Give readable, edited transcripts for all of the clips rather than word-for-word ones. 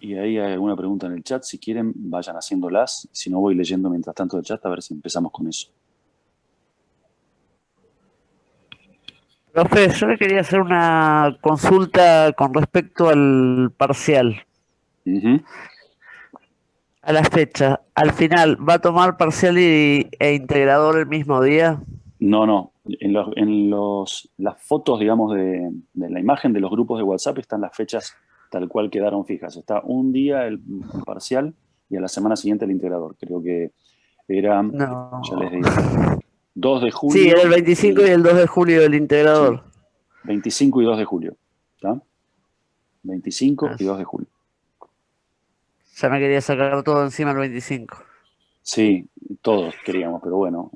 Y ahí hay alguna pregunta en el chat. Si quieren, vayan haciéndolas. Si no, voy leyendo mientras tanto el chat a ver si empezamos con eso. Profe, yo le quería hacer una consulta con respecto al parcial, Ujú. a la fecha. Al final, ¿va a tomar parcial e integrador el mismo día? No, no. Las fotos, digamos, de la imagen de los grupos de WhatsApp están las fechas tal cual quedaron fijas. Está un día el parcial y a la semana siguiente el integrador. Creo que era, ya les No. digo, 2 de Sí, era el julio 25 y y, el 2 de julio del sí, integrador. 25 y 2 de julio. ¿Está? 25 Ah, y 2 de julio. ya me quería sacar todo encima el 25. Sí, todos queríamos, pero bueno,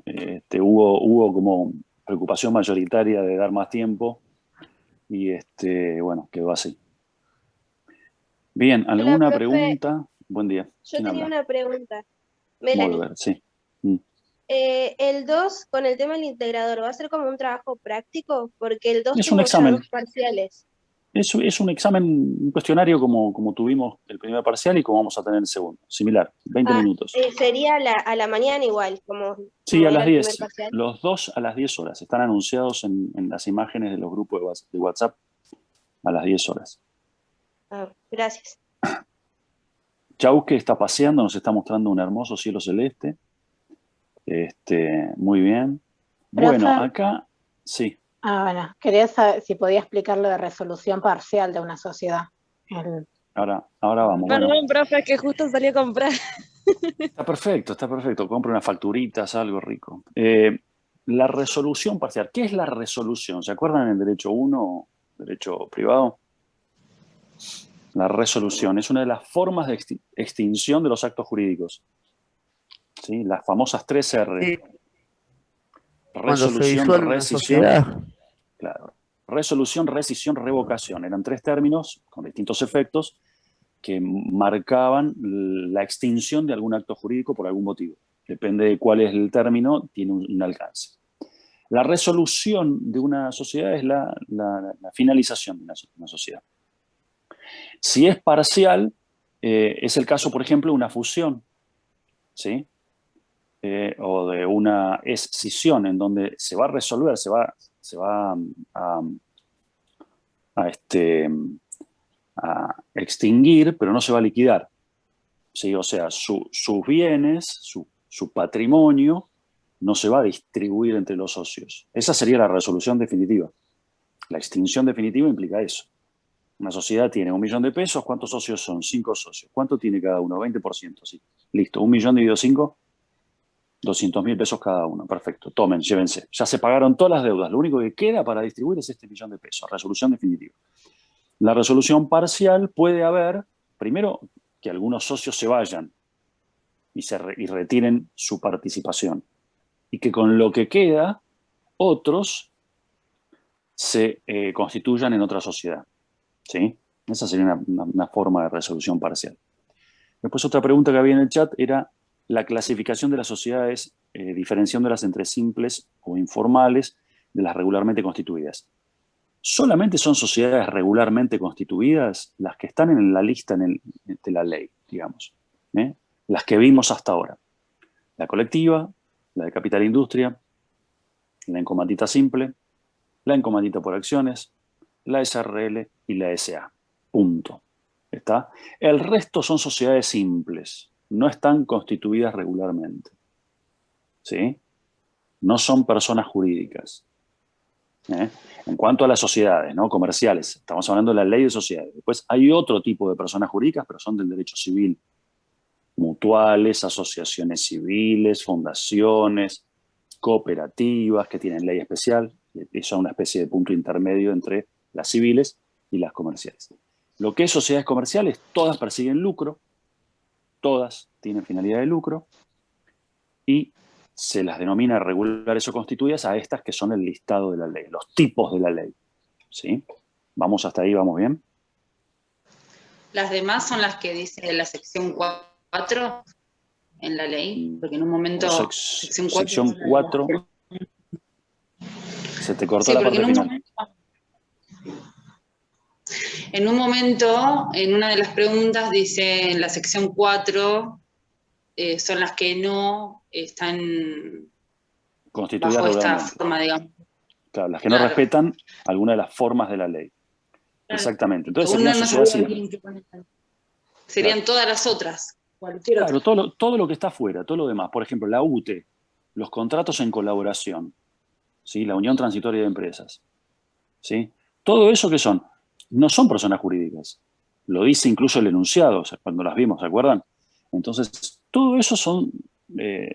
hubo como preocupación mayoritaria de dar más tiempo y bueno, quedó así. Bien, Hola, ¿alguna profe. pregunta? Buen día. Yo ¿Quién tenía habla? una pregunta. Melanie, Volver, sí. Mm. el 2 con el tema del integrador, ¿va a ser como un trabajo práctico? Porque el 2 Es un tengo ya examen. 2 parciales. Es un examen, un cuestionario como tuvimos el primer parcial y como vamos a tener el segundo. Similar, 20 Ah, minutos. sería a la mañana igual, Sí, como a era las el primer 10. parcial. Los dos a las 10 horas. Están anunciados en las imágenes de los grupos de WhatsApp a las 10 horas. Ah, gracias. Chauque está paseando, nos está mostrando un hermoso cielo celeste. Muy bien. Bueno, Profe, acá, sí, bueno, quería saber si podía explicar lo de resolución parcial de una sociedad. El- ahora vamos. Bueno, Perdón, profe, que justo salí a comprar. está perfecto, está perfecto. Compre unas facturitas, algo rico. La resolución parcial. ¿Qué es la resolución? ¿Se acuerdan en Derecho 1, Derecho Privado? La resolución es una de las formas de extinción de los actos jurídicos. ¿Sí? Las famosas 3R. Sí, cuando se Resolución, disuelve una rescisión. sociedad. Claro. Resolución, rescisión, revocación. Eran 3 términos con distintos efectos que marcaban la extinción de algún acto jurídico por algún motivo. Depende de cuál es el término, tiene un alcance. La resolución de una sociedad es la finalización de una sociedad. Si es parcial, es el caso, por ejemplo, de una fusión, ¿sí? O de una escisión, en donde se va a resolver, se va a, a extinguir, pero no se va a liquidar. ¿Sí? O sea, sus bienes, su patrimonio, no se va a distribuir entre los socios. Esa sería la resolución definitiva. La extinción definitiva implica eso. Una sociedad tiene 1.000.000 de pesos, ¿cuántos socios son? 5 socios. ¿Cuánto tiene cada uno? 20%, sí. Listo, 1.000.000 dividido 5, 200.000 pesos cada uno. Perfecto, tomen, llévense. Ya se pagaron todas las deudas. Lo único que queda para distribuir es este 1.000.000 de pesos. Resolución definitiva. La resolución parcial puede haber, primero, que algunos socios se vayan y retiren su participación. Y que con lo que queda, otros se constituyan en otra sociedad. ¿Sí? Esa sería una forma de resolución parcial. Después otra pregunta que había en el chat era la clasificación de las sociedades, diferenciándolas entre simples o informales de las regularmente constituidas. Solamente son sociedades regularmente constituidas las que están en la lista de la ley, digamos. Las que vimos hasta ahora. La colectiva, la de capital e industria, la en comandita simple, la en comandita por acciones, la SRL y la SA. Punto. ¿Está? El resto son sociedades simples, no están constituidas regularmente. ¿Sí? No son personas jurídicas. En cuanto a las sociedades, ¿no? Comerciales, estamos hablando de la ley de sociedades. Después hay otro tipo de personas jurídicas, pero son del derecho civil. Mutuales, asociaciones civiles, fundaciones, cooperativas que tienen ley especial, y son una especie de punto intermedio entre las civiles y las comerciales. Lo que es sociedades comerciales, todas persiguen lucro, todas tienen finalidad de lucro, y se las denomina regulares o constituidas a estas que son el listado de la ley, los tipos de la ley. ¿Sí? ¿Vamos hasta ahí? ¿Vamos bien? Las demás son las que dice la sección 4 en la ley, porque en un momento sección 4 se te cortó sí, la porque parte en un final. momento En un momento, en una de las preguntas, dice en la sección 4, son las que no están Constituidas bajo esta regularmente. forma, digamos. Claro, las que no Claro. respetan alguna de las formas de la ley. Claro. Exactamente. Entonces Uno serían no sociedades sabía simples. bien qué poner. Serían todas las otras, cualquier Claro, otra. todo lo que está afuera, todo lo demás. Por ejemplo, la UTE, los contratos en colaboración, ¿sí? La Unión Transitoria de Empresas, ¿sí? Todo eso que son, no son personas jurídicas. Lo dice incluso el enunciado, o sea, cuando las vimos, ¿se acuerdan? Entonces, todo eso son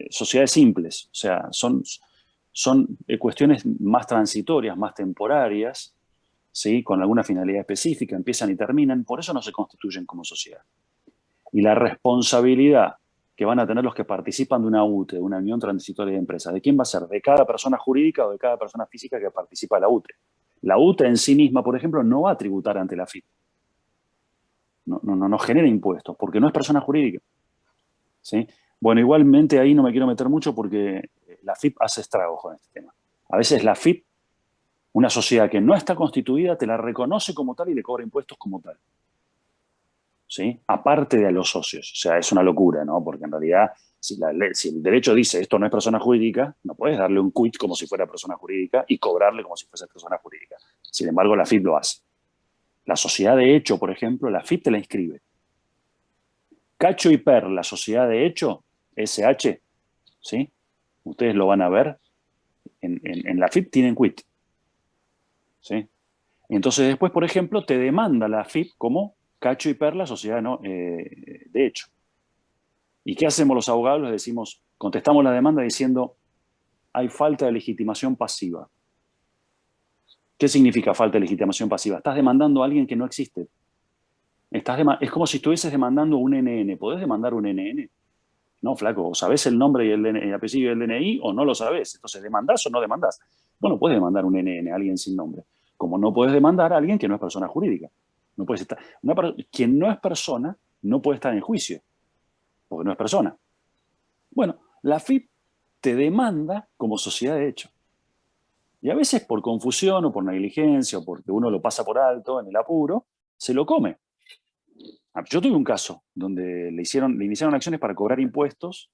sociedades simples, o sea, son cuestiones más transitorias, más temporarias, ¿sí? Con alguna finalidad específica, empiezan y terminan, por eso no se constituyen como sociedad. Y la responsabilidad que van a tener los que participan de una UTE, de una Unión Transitoria de Empresas, ¿de quién va a ser? ¿De cada persona jurídica o de cada persona física que participa de la UTE? La UTE en sí misma, por ejemplo, no va a tributar ante la AFIP. No genera impuestos, porque no es persona jurídica. ¿Sí? Bueno, igualmente ahí no me quiero meter mucho porque la AFIP hace estragos con este tema. A veces la AFIP, una sociedad que no está constituida, te la reconoce como tal y le cobra impuestos como tal. ¿Sí? Aparte de a los socios. O sea, es una locura, ¿no? Porque en realidad, si el derecho dice esto no es persona jurídica, no puedes darle un quit como si fuera persona jurídica y cobrarle como si fuese persona jurídica. Sin embargo, la AFIP lo hace. La sociedad de hecho, por ejemplo, la AFIP te la inscribe. Cacho y Per, la sociedad de hecho, SH, ¿sí? Ustedes lo van a ver. En la AFIP tienen quit. ¿Sí? Entonces después, por ejemplo, te demanda la AFIP como Cacho y Per, la sociedad de hecho. ¿Y qué hacemos los abogados? Les decimos, contestamos la demanda diciendo, hay falta de legitimación pasiva. ¿Qué significa falta de legitimación pasiva? Estás demandando a alguien que no existe. Es como si estuvieses demandando un NN. ¿Podés demandar un NN? No, flaco, o sabés el nombre y el apellido del DNI o no lo sabés. Entonces, ¿demandás o no demandás? Bueno, puedes demandar un NN, a alguien sin nombre. Como no puedes demandar a alguien que no es persona jurídica. No puedes estar, quien no es persona no puede estar en juicio, porque no es persona. Bueno, la AFIP te demanda como sociedad de hecho. Y a veces por confusión o por negligencia o porque uno lo pasa por alto en el apuro, se lo come. Yo tuve un caso donde le iniciaron acciones para cobrar impuestos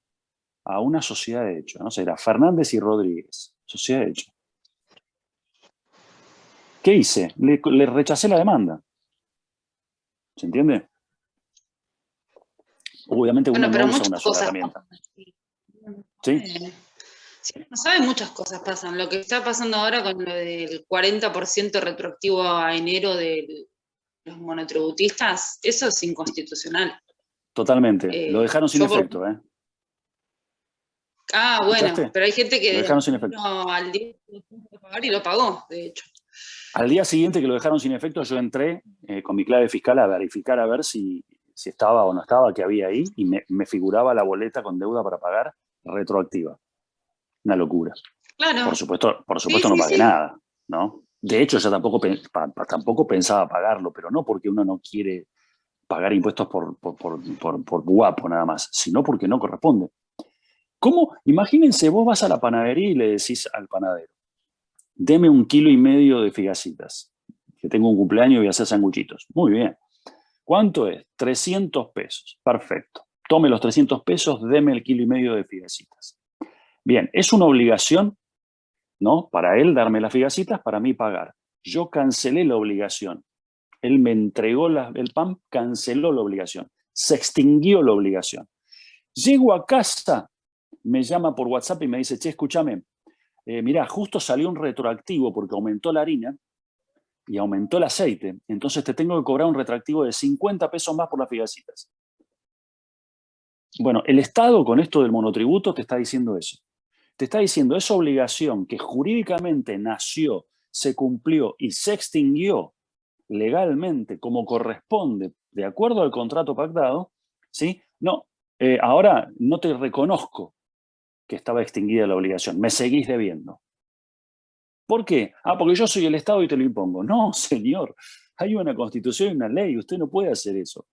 a una sociedad de hecho, ¿no? O sea, era Fernández y Rodríguez, sociedad de hecho. ¿Qué hice? Le rechacé la demanda. ¿Se entiende? Obviamente uno Bueno, pero no usa muchas una sola cosas herramienta. pasan. ¿Sí? Si no sabe, muchas cosas pasan. Lo que está pasando ahora con lo del 40% retroactivo a enero de los monotributistas, eso es inconstitucional. Totalmente. Lo dejaron sin efecto, ¿eh? Ah, bueno, ¿Escuchaste? pero hay gente que Lo dejaron sin efecto. al día de pagar y lo pagó, de hecho. Al día siguiente que lo dejaron sin efecto, yo entré con mi clave fiscal a verificar a ver si estaba o no estaba, qué había ahí, y me figuraba la boleta con deuda para pagar retroactiva. Una locura. Claro. Por supuesto Sí, no sí, pagué sí. nada, ¿no? De hecho, yo tampoco pensaba pagarlo, pero no porque uno no quiere pagar impuestos por guapo nada más, sino porque no corresponde. ¿Cómo? Imagínense, vos vas a la panadería y le decís al panadero, deme 1,5 kilos de figasitas, que tengo un cumpleaños y voy a hacer sanguchitos. Muy bien. ¿Cuánto es? 300 pesos. Perfecto. Tome los 300 pesos, deme el 1,5 kilos de figasitas. Bien, es una obligación, ¿no? Para él darme las figasitas, para mí pagar. Yo cancelé la obligación. Él me entregó el pan, canceló la obligación. Se extinguió la obligación. Llego a casa, me llama por WhatsApp y me dice, che, escúchame, mirá, justo salió un retroactivo porque aumentó la harina y aumentó el aceite, entonces te tengo que cobrar un retroactivo de 50 pesos más por las figasitas. Bueno, el Estado con esto del monotributo te está diciendo eso. Te está diciendo esa obligación que jurídicamente nació, se cumplió y se extinguió legalmente como corresponde, de acuerdo al contrato pactado, ¿sí? No, ahora no te reconozco que estaba extinguida la obligación, me seguís debiendo. ¿Por qué? Ah, porque yo soy el Estado y te lo impongo. No, señor, hay una constitución y una ley, usted no puede hacer eso.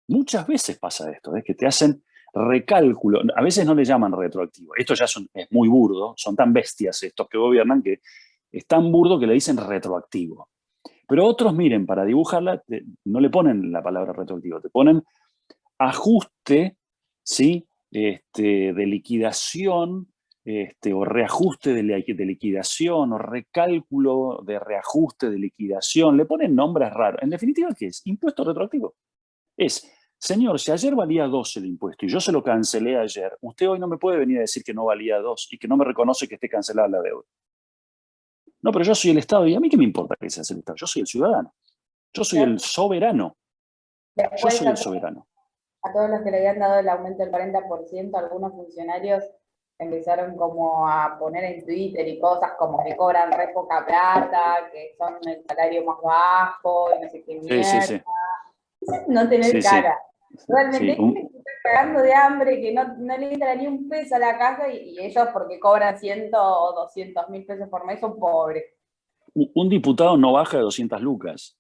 Muchas veces pasa esto, que te hacen recálculo, a veces no le llaman retroactivo, esto ya es muy burdo, son tan bestias estos que gobiernan que es tan burdo que le dicen retroactivo. Pero otros, miren, para dibujarla, no le ponen la palabra retroactivo, te ponen ajuste, ¿sí? De liquidación, o reajuste de liquidación, o recálculo de reajuste de liquidación. Le ponen nombres raros. En definitiva, ¿qué es? Impuesto retroactivo. Es, señor, si ayer valía 2 el impuesto y yo se lo cancelé ayer, usted hoy no me puede venir a decir que no valía 2 y que no me reconoce que esté cancelada la deuda. No, pero yo soy el Estado, y a mí qué me importa que seas el Estado, yo soy el ciudadano, yo soy el soberano, yo Después, soy el soberano. a todos los que le habían dado el aumento del 40%, algunos funcionarios empezaron como a poner en Twitter y cosas como que cobran re poca plata, que son el salario más bajo, y no sé qué mierda. Sí. No tener Sí, cara. Realmente sí, hay gente que está cagando de hambre, que no le entra ni un peso a la casa, y ellos, porque cobran 100 o 200 mil pesos por mes, son pobres. Un diputado no baja de 200 lucas,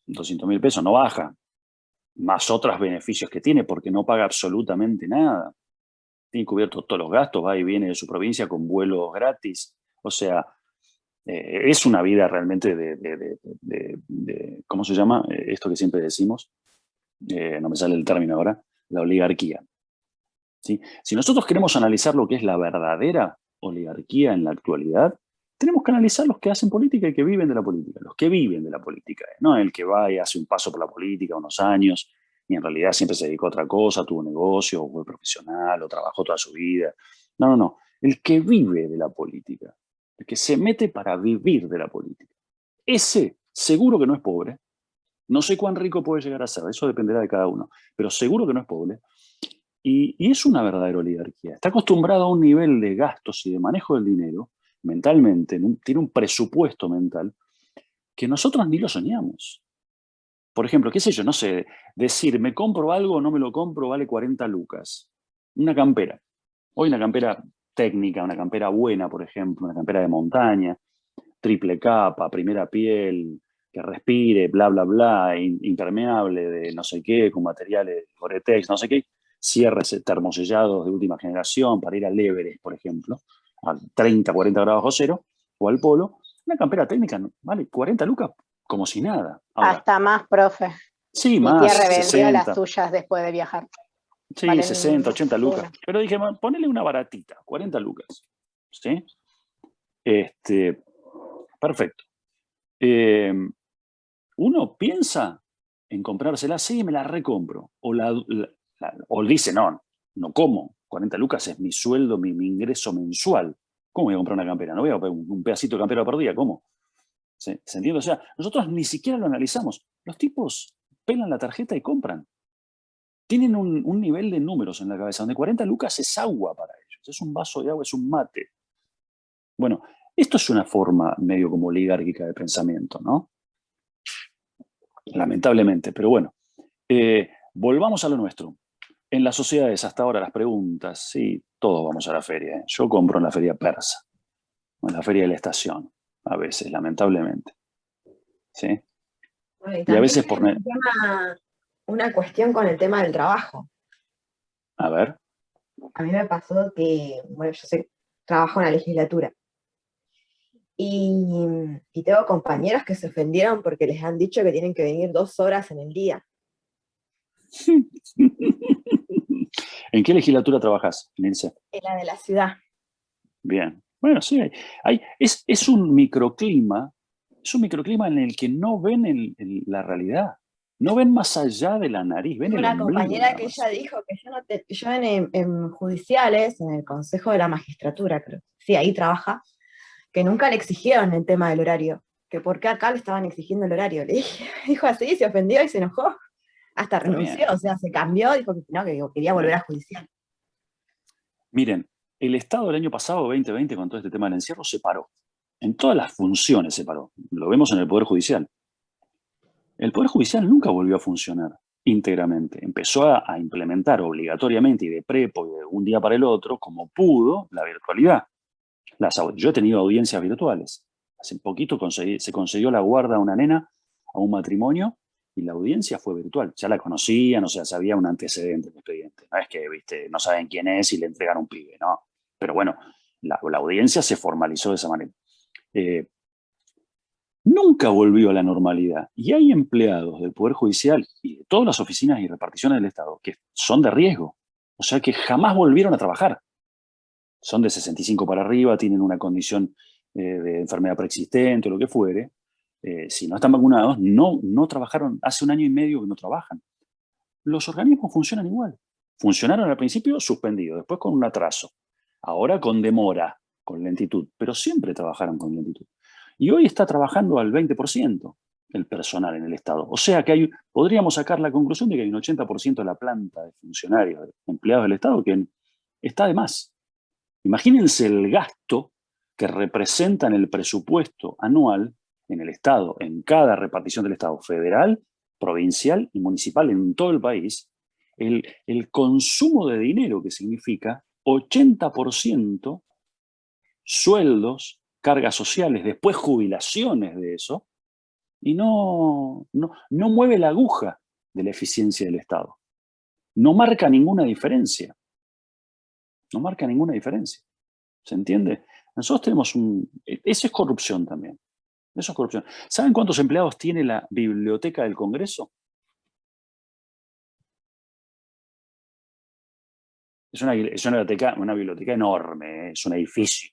200.000 pesos, no baja, más otros beneficios que tiene, porque no paga absolutamente nada. Tiene cubiertos todos los gastos, va y viene de su provincia con vuelos gratis. O sea, es una vida realmente ¿cómo se llama? Esto que siempre decimos, no me sale el término ahora, la oligarquía. ¿Sí? Si nosotros queremos analizar lo que es la verdadera oligarquía en la actualidad, tenemos que analizar los que hacen política y que viven de la política, los que viven de la política, no el que va y hace un paso por la política unos años y en realidad siempre se dedicó a otra cosa, tuvo un negocio, o fue profesional, o trabajó toda su vida. No. El que vive de la política, el que se mete para vivir de la política. Ese seguro que no es pobre. No sé cuán rico puede llegar a ser, eso dependerá de cada uno, pero seguro que no es pobre. Y es una verdadera oligarquía. Está acostumbrado a un nivel de gastos y de manejo del dinero mentalmente, tiene un presupuesto mental que nosotros ni lo soñamos. Por ejemplo, qué sé yo, no sé, decir, me compro algo o no me lo compro, vale 40 lucas. Una campera. Hoy una campera técnica, una campera buena, por ejemplo, una campera de montaña, triple capa, primera piel, que respire, bla, bla, bla, impermeable de no sé qué, con materiales Gore-Tex, no sé qué, cierres termosellados de última generación para ir al Everest, por ejemplo, a 30, 40 grados bajo cero, o al polo. Una campera técnica vale 40 lucas como si nada. Ahora, Hasta más, profe. sí, Mi más, tía revendió 60. las suyas después de viajar. Sí, Valen 60, 80 lucas. una. Pero dije, ponele una baratita, 40 lucas. ¿Sí? Perfecto. Uno piensa en comprársela, sí, me la recompro. O dice, no como. 40 lucas es mi sueldo, mi ingreso mensual. ¿Cómo voy a comprar una campera? No voy a comprar un pedacito de campera por día, ¿cómo? ¿Se entiende? O sea, nosotros ni siquiera lo analizamos. Los tipos pelan la tarjeta y compran. Tienen un nivel de números en la cabeza, donde 40 lucas es agua para ellos. Es un vaso de agua, es un mate. Bueno, esto es una forma medio como oligárquica de pensamiento, ¿no? Lamentablemente, pero bueno. Volvamos a lo nuestro. En las sociedades hasta ahora las preguntas, sí, todos vamos a la feria. ¿Eh? Yo compro en la feria persa, o en la feria de la estación, a veces, lamentablemente. ¿Sí? Bueno, y Y a veces también por... hay una cuestión con el tema del trabajo. A ver. A mí me pasó que, bueno, trabajo en la legislatura. Y tengo compañeros que se ofendieron porque les han dicho que tienen que venir 2 horas en el día. ¿En qué legislatura trabajas, Nilce? En la de la ciudad. Bien. Bueno, sí, es un microclima en el que no ven la realidad. No ven más allá de la nariz, ven el Una ombligo. compañera que ella dijo que yo en judiciales, en el Consejo de la Magistratura, creo, sí, ahí trabaja, que nunca le exigieron el tema del horario, que por qué acá le estaban exigiendo el horario. Le dije, dijo así, se ofendió y se enojó, hasta renunció, o sea, se cambió, dijo que no, que quería volver a judicial. Miren, el Estado el año pasado, 2020, con todo este tema del encierro, se paró. En todas las funciones se paró. Lo vemos en el Poder Judicial. El Poder Judicial nunca volvió a funcionar íntegramente. Empezó a implementar obligatoriamente y de prepo y de un día para el otro, como pudo, la virtualidad. Yo he tenido audiencias virtuales. Hace poquito se concedió la guarda a una nena, a un matrimonio, y la audiencia fue virtual. Ya la conocían, o sea, sabía un antecedente del expediente. No es que, viste, no saben quién es y le entregan un pibe, ¿no? Pero bueno, la audiencia se formalizó de esa manera. Nunca volvió a la normalidad. Y hay empleados del Poder Judicial y de todas las oficinas y reparticiones del Estado que son de riesgo. O sea, que jamás volvieron a trabajar. Son de 65 para arriba, tienen una condición de enfermedad preexistente o lo que fuere. Si no están vacunados, no trabajaron, hace 1 año y medio que no trabajan. Los organismos funcionan igual. Funcionaron al principio suspendidos, después con un atraso. Ahora con demora, con lentitud, pero siempre trabajaron con lentitud. Y hoy está trabajando al 20% el personal en el Estado. O sea que podríamos sacar la conclusión de que hay un 80% de la planta de funcionarios, de empleados del Estado, que está de más. Imagínense el gasto que representa en el presupuesto anual en el Estado, en cada repartición del Estado federal, provincial y municipal en todo el país, el consumo de dinero que significa 80% sueldos, cargas sociales, después jubilaciones de eso, y no mueve la aguja de la eficiencia del Estado. No marca ninguna diferencia. No marca ninguna diferencia. ¿Se entiende? Nosotros tenemos eso es corrupción también. Eso es corrupción. ¿Saben cuántos empleados tiene la Biblioteca del Congreso? Es una biblioteca enorme, es un edificio.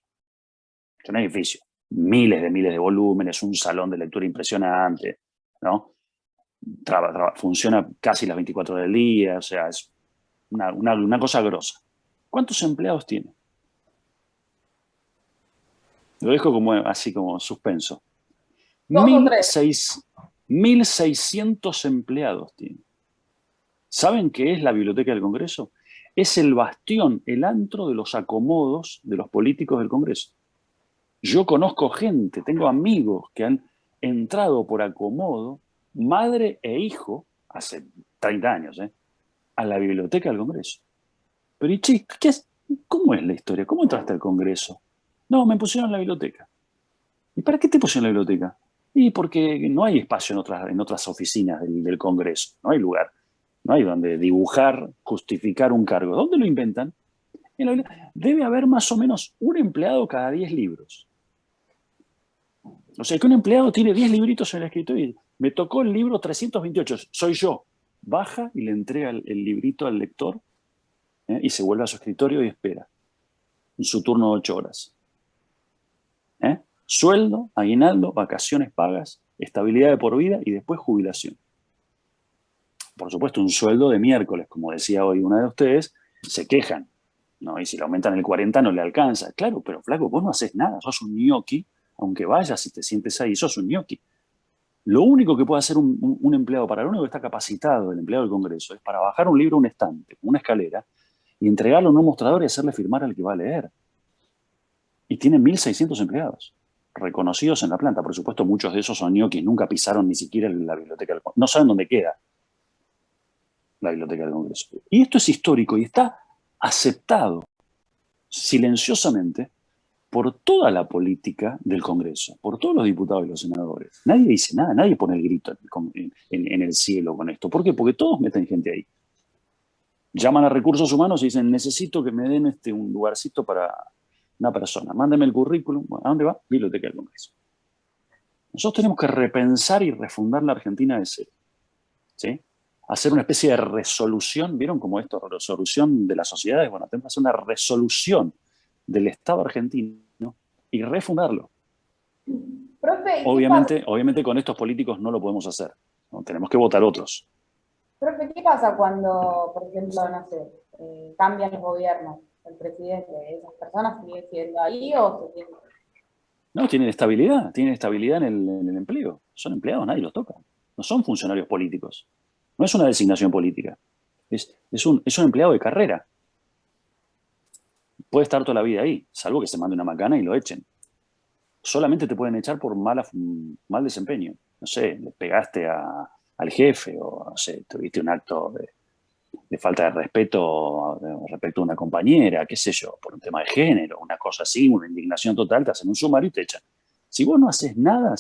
Es un edificio. Miles de volúmenes, un salón de lectura impresionante, ¿no? Funciona casi las 24 horas del día, o sea, es una cosa grosa. ¿Cuántos empleados tiene? Lo dejo así como suspenso. 1.600 empleados tiene. ¿Saben qué es la Biblioteca del Congreso? Es el bastión, el antro de los acomodos de los políticos del Congreso. Yo conozco gente, tengo amigos que han entrado por acomodo, madre e hijo, hace 30 años, a la Biblioteca del Congreso. Pero, ¿cómo es la historia? ¿Cómo entraste al Congreso? No, me pusieron en la biblioteca. ¿Y para qué te pusieron en la biblioteca? Y porque no hay espacio en otras oficinas del Congreso, no hay lugar. No hay donde dibujar, justificar un cargo. ¿Dónde lo inventan? Debe haber más o menos un empleado cada 10 libros. O sea, que un empleado tiene 10 libritos en el escritorio y me tocó el libro 328, soy yo. Baja y le entrega el librito al lector y se vuelve a su escritorio y espera. En su turno de 8 horas. Sueldo, aguinaldo, vacaciones pagas, estabilidad de por vida y después jubilación. Por supuesto, un sueldo de miércoles, como decía hoy una de ustedes, se quejan, ¿no? Y si le aumentan el 40 no le alcanza. Claro, pero flaco, vos no haces nada, sos un ñoqui, aunque vayas y te sientes ahí, sos un ñoqui. Lo único que puede hacer un empleado, para lo único que está capacitado el empleado del Congreso, es para bajar un libro a un estante, una escalera, y entregarlo en un mostrador y hacerle firmar al que va a leer. Y tienen 1.600 empleados reconocidos en la planta. Por supuesto, muchos de esos son ñoquis, nunca pisaron ni siquiera la Biblioteca del Congreso. No saben dónde queda la Biblioteca del Congreso. Y esto es histórico y está aceptado silenciosamente por toda la política del Congreso, por todos los diputados y los senadores. Nadie dice nada, nadie pone el grito en el cielo con esto. ¿Por qué? Porque todos meten gente ahí. Llaman a recursos humanos y dicen, necesito que me den un lugarcito para una persona. Mándeme el currículum. ¿A dónde va? Biblioteca del Congreso. Nosotros tenemos que repensar y refundar la Argentina de cero. ¿Sí? Hacer una especie de resolución, ¿vieron cómo esto? Resolución de las sociedades. Bueno, tenemos que hacer una resolución del Estado argentino y refundarlo. Profe, Obviamente con estos políticos no lo podemos hacer, ¿no? Tenemos que votar otros. Profe, ¿qué pasa cuando, por ejemplo, no sé, cambian los gobiernos, el presidente? ¿Esas personas siguen siendo ahí o se tienen? No, tienen estabilidad en el empleo. Son empleados, nadie los toca. No son funcionarios políticos. No es una designación política. Es un empleado de carrera. Puede estar toda la vida ahí, salvo que se mande una macana y lo echen. Solamente te pueden echar por mal desempeño. No sé, le pegaste al jefe o, no sé, tuviste un acto de falta de respeto respecto a una compañera, qué sé yo, por un tema de género, una cosa así, una indignación total, te hacen un sumario y te echan. Si vos no haces nada,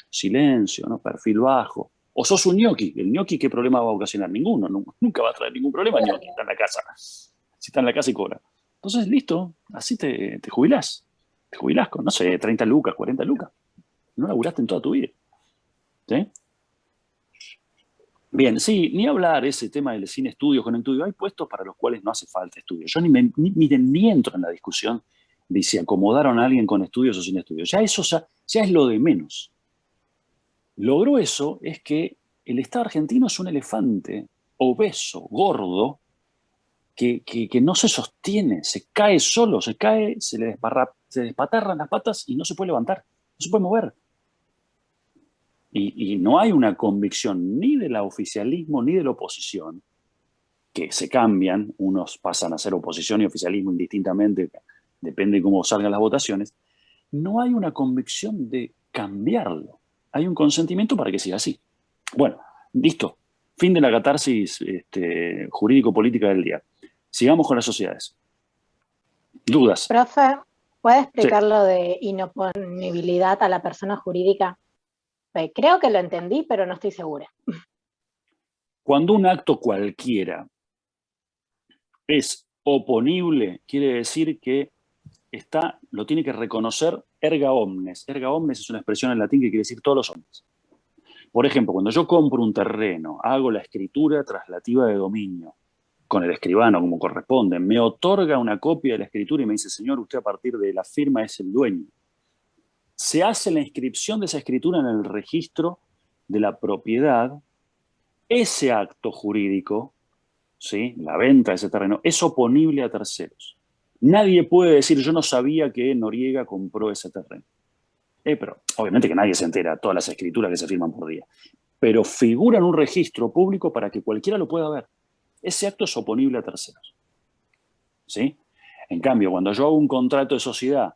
silencio, ¿no? Perfil bajo, o sos un ñoqui, el ñoqui, ¿qué problema va a ocasionar? Ninguno, nunca va a traer ningún problema el ñoqui, está en la casa. Si está en la casa y cobra. Entonces, listo, así te jubilás. Te jubilás con, no sé, 30 lucas, 40 lucas. no laburaste en toda tu vida. ¿Sí? Bien, sí, ni hablar ese tema del sin estudios, con estudios. Hay puestos para los cuales no hace falta estudios. Yo ni entro en la discusión de si acomodaron a alguien con estudios o sin estudios. Ya eso ya es lo de menos. Lo grueso es que el Estado argentino es un elefante obeso, gordo, que no se sostiene, se cae solo, se le despatarran las patas y no se puede levantar, no se puede mover. Y no hay una convicción ni del oficialismo ni de la oposición, que se cambian, unos pasan a ser oposición y oficialismo indistintamente, depende de cómo salgan las votaciones. No hay una convicción de cambiarlo. Hay un consentimiento para que siga así. Bueno, listo. Fin de la catarsis jurídico-política del día. Sigamos con las sociedades. ¿Dudas? Profe, ¿puede explicar Sí. lo de inoponibilidad a la persona jurídica? Creo que lo entendí, pero no estoy segura. Cuando un acto cualquiera es oponible, quiere decir que lo tiene que reconocer erga omnes. Erga omnes es una expresión en latín que quiere decir todos los hombres. Por ejemplo, cuando yo compro un terreno, hago la escritura traslativa de dominio con el escribano como corresponde, me otorga una copia de la escritura y me dice, señor, usted a partir de la firma es el dueño. Se hace la inscripción de esa escritura en el registro de la propiedad. Ese acto jurídico, ¿sí?, la venta de ese terreno, es oponible a terceros. Nadie puede decir, yo no sabía que Noriega compró ese terreno. Pero obviamente que nadie se entera de todas las escrituras que se firman por día. Pero figura en un registro público para que cualquiera lo pueda ver. Ese acto es oponible a terceros. ¿Sí? En cambio, cuando yo hago un contrato de sociedad,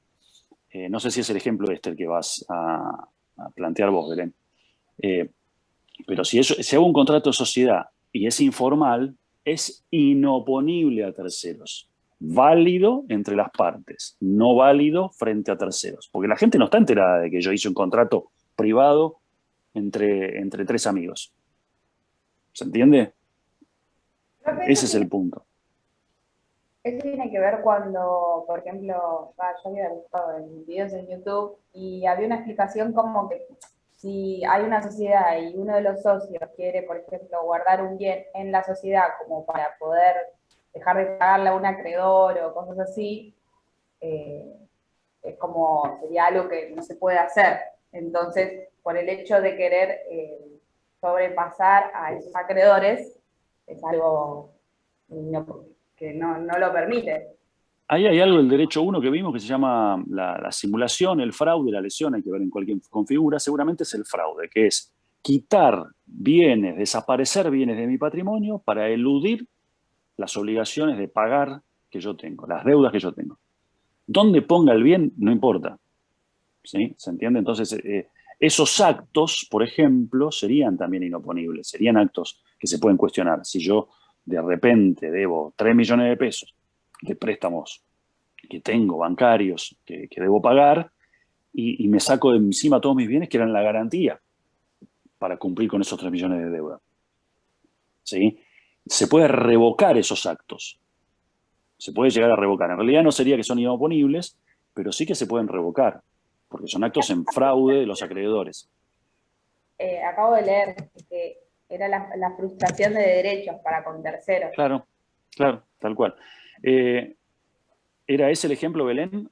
no sé si es el ejemplo el que vas a plantear vos, Belén, pero si hago un contrato de sociedad y es informal, es inoponible a terceros. Válido entre las partes, no válido frente a terceros. Porque la gente no está enterada de que yo hice un contrato privado entre tres amigos. ¿Se entiende? Ese es el punto. Eso tiene que ver cuando, por ejemplo, yo había buscado en videos en YouTube y había una explicación como que si hay una sociedad y uno de los socios quiere, por ejemplo, guardar un bien en la sociedad como para poder dejar de pagarle a un acreedor o cosas así, es como, sería algo que no se puede hacer. Entonces, por el hecho de querer sobrepasar a esos acreedores, es algo que no lo permite. Ahí hay algo del derecho 1 que vimos que se llama la simulación, el fraude, la lesión, hay que ver en cualquier configura, seguramente es el fraude, que es quitar bienes, desaparecer bienes de mi patrimonio para eludir las obligaciones de pagar que yo tengo, las deudas que yo tengo. Donde ponga el bien, no importa. ¿Sí? ¿Se entiende? Entonces, esos actos, por ejemplo, serían también inoponibles, serían actos que se pueden cuestionar. Si yo de repente debo 3 millones de pesos de préstamos que tengo bancarios que debo pagar y me saco de encima todos mis bienes que eran la garantía para cumplir con esos 3 millones de deuda. ¿Sí? Se puede revocar esos actos. Se puede llegar a revocar. En realidad no sería que son inoponibles, pero sí que se pueden revocar, porque son actos en fraude de los acreedores. Acabo de leer que era la frustración de derechos para con terceros. Claro, tal cual. ¿Era ese el ejemplo, Belén?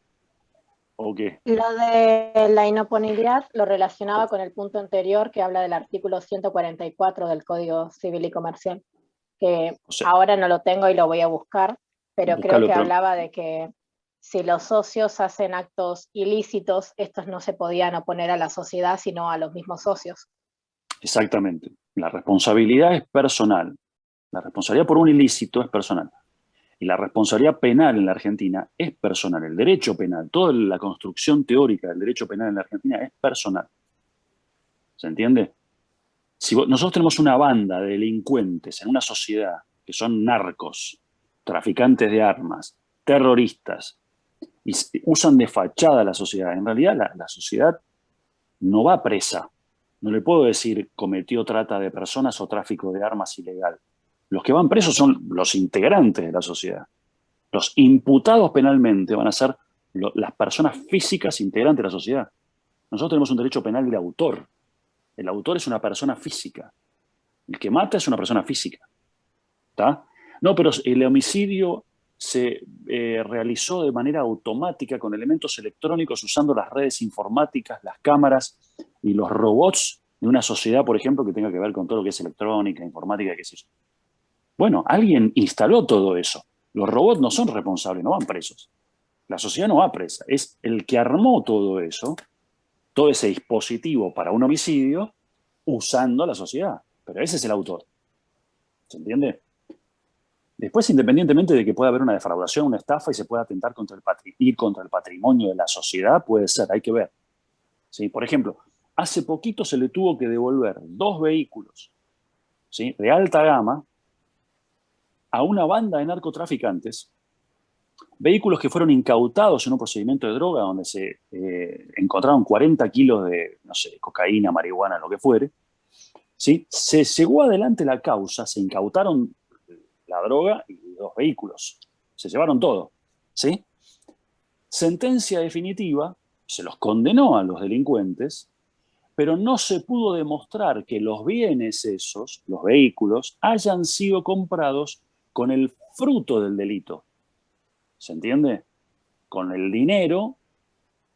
¿O qué? Lo de la inoponibilidad lo relacionaba con el punto anterior que habla del artículo 144 del Código Civil y Comercial, que ahora no lo tengo y lo voy a buscar, pero creo que hablaba de que si los socios hacen actos ilícitos, estos no se podían oponer a la sociedad, sino a los mismos socios. Exactamente. La responsabilidad es personal. La responsabilidad por un ilícito es personal. Y la responsabilidad penal en la Argentina es personal. El derecho penal, toda la construcción teórica del derecho penal en la Argentina es personal. ¿Se entiende? Si nosotros tenemos una banda de delincuentes en una sociedad que son narcos, traficantes de armas, terroristas, y usan de fachada a la sociedad, en realidad la sociedad no va presa. No le puedo decir cometió trata de personas o tráfico de armas ilegal. Los que van presos son los integrantes de la sociedad. Los imputados penalmente van a ser las personas físicas integrantes de la sociedad. Nosotros tenemos un derecho penal de autor. El autor es una persona física. El que mata es una persona física. ¿Está? No, pero el homicidio se realizó de manera automática con elementos electrónicos usando las redes informáticas, las cámaras y los robots de una sociedad, por ejemplo, que tenga que ver con todo lo que es electrónica, informática, qué sé yo. Bueno, alguien instaló todo eso. Los robots no son responsables, no van presos. La sociedad no va presa. Es el que armó todo eso, todo ese dispositivo para un homicidio, usando la sociedad. Pero ese es el autor. ¿Se entiende? Después, independientemente de que pueda haber una defraudación, una estafa y se pueda atentar contra el patrimonio de la sociedad, puede ser, hay que ver. ¿Sí? Por ejemplo, hace poquito se le tuvo que devolver 2 vehículos, ¿sí?, de alta gama a una banda de narcotraficantes, vehículos que fueron incautados en un procedimiento de droga donde se encontraron 40 kilos de, no sé, cocaína, marihuana, lo que fuere. ¿Sí? Se llevó adelante la causa, se incautaron la droga y 2 vehículos. Se llevaron todo. ¿Sí? Sentencia definitiva, se los condenó a los delincuentes, pero no se pudo demostrar que los bienes esos, los vehículos, hayan sido comprados con el fruto del delito. ¿Se entiende? Con el dinero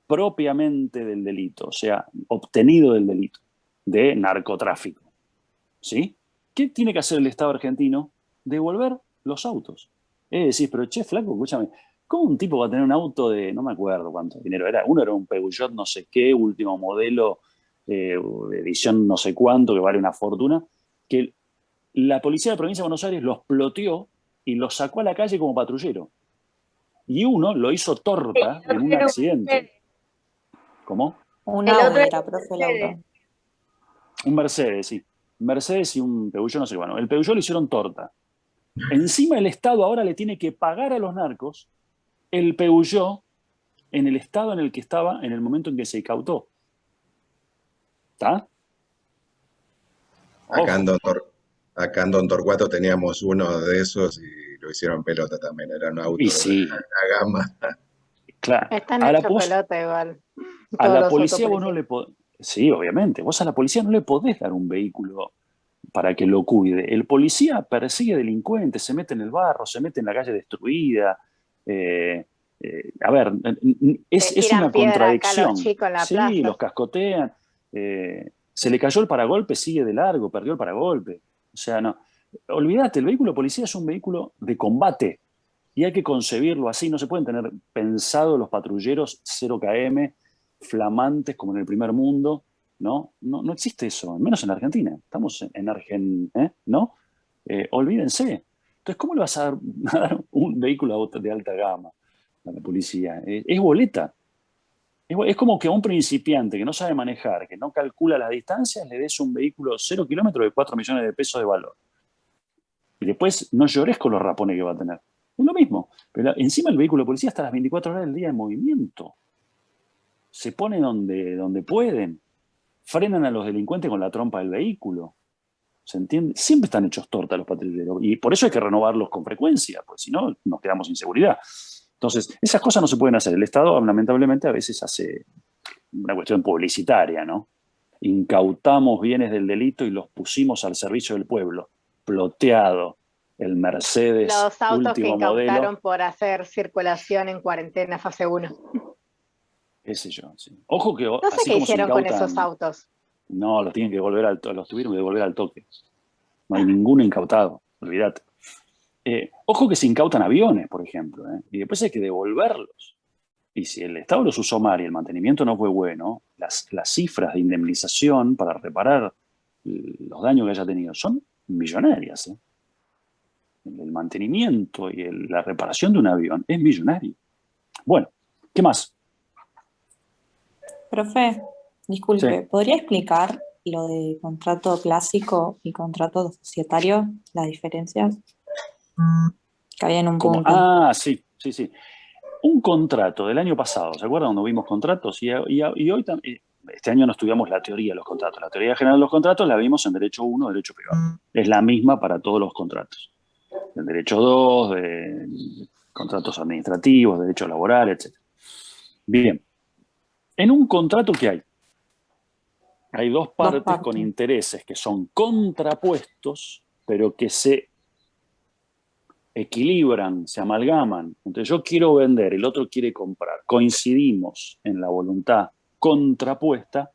propiamente del delito, o sea, obtenido del delito, de narcotráfico. ¿Sí? ¿Qué tiene que hacer el Estado argentino? Devolver los autos. Es decir, pero che, flaco, escúchame, ¿cómo un tipo va a tener un auto de, no me acuerdo cuánto dinero era? Uno era un Peugeot no sé qué, último modelo, de edición no sé cuánto, que vale una fortuna, que la policía de la provincia de Buenos Aires lo exploteó y lo sacó a la calle como patrullero. Y uno lo hizo torta en un accidente. ¿Cómo? Un El Audi otro era, profe, el auto. Un Mercedes, sí. Mercedes y un Peugeot, no sé, bueno. El Peugeot lo hicieron torta. Encima el Estado ahora le tiene que pagar a los narcos el Peugeot en el estado en el que estaba en el momento en que se incautó. ¿Está? Acá en Don Torcuato teníamos uno de esos y lo hicieron pelota también. Era un auto Y sí, de la gama. claro. Están A la, hechos pelota igual. a Todos la los policía vos autopolicías. no le podés... Sí, obviamente. Vos a la policía no le podés dar un vehículo para que lo cuide. El policía persigue delincuentes, se mete en el barro, se mete en la calle destruida. A ver, es Tiran una piedra acá a contradicción. los chicos en la Sí, plaza. los cascotean. Se le cayó el paragolpe, sigue de largo, perdió el paragolpe. O sea, no. Olvídate, el vehículo de policía es un vehículo de combate y hay que concebirlo así. No se pueden tener pensado los patrulleros 0 km, flamantes como en el primer mundo. No existe eso, menos en Argentina. Estamos en Argentina, ¿no? Olvídense. Entonces, ¿cómo le vas a dar un vehículo de alta gama a la policía? Es boleta. Es como que a un principiante que no sabe manejar, que no calcula las distancias, le des un vehículo 0 kilómetros de 4 millones de pesos de valor. Y después no llores con los rapones que va a tener. Es lo mismo. Pero encima el vehículo de policía está las 24 horas del día en movimiento. Se pone donde pueden. Frenan a los delincuentes con la trompa del vehículo. ¿Se entiende? Siempre están hechos torta los patrulleros. Y por eso hay que renovarlos con frecuencia, porque si no, nos quedamos sin seguridad. Entonces, esas cosas no se pueden hacer. El Estado, lamentablemente, a veces hace una cuestión publicitaria, ¿no? Incautamos bienes del delito y los pusimos al servicio del pueblo. Ploteado. El Mercedes Los autos que último incautaron modelo. por hacer circulación en cuarentena fase 1. Qué sé yo, sí. Ojo que No sé así qué como se hicieron con incautan, esos autos. no, los tuvieron que devolver al toque. No hay ninguno incautado, olvídate. Ojo que se incautan aviones, por ejemplo, y después hay que devolverlos. Y si el Estado los usó mal y el mantenimiento no fue bueno, las cifras de indemnización para reparar los daños que haya tenido son millonarias. El mantenimiento y la reparación de un avión es millonario. Bueno, ¿qué más? Profe, disculpe, Sí. ¿podría explicar lo de contrato clásico y contrato societario, las diferencias? Que había en un punto. Sí. Un contrato del año pasado, ¿se acuerdan cuando vimos contratos? Y hoy también, este año no estudiamos la teoría de los contratos. La teoría general de los contratos la vimos en Derecho 1, Derecho Privado. Es la misma para todos los contratos. El Derecho 2, de contratos administrativos, Derecho Laboral, etc. Bien. En un contrato, ¿qué hay? Hay dos partes con intereses que son contrapuestos, pero que se equilibran, se amalgaman. Entonces yo quiero vender, el otro quiere comprar. Coincidimos en la voluntad contrapuesta,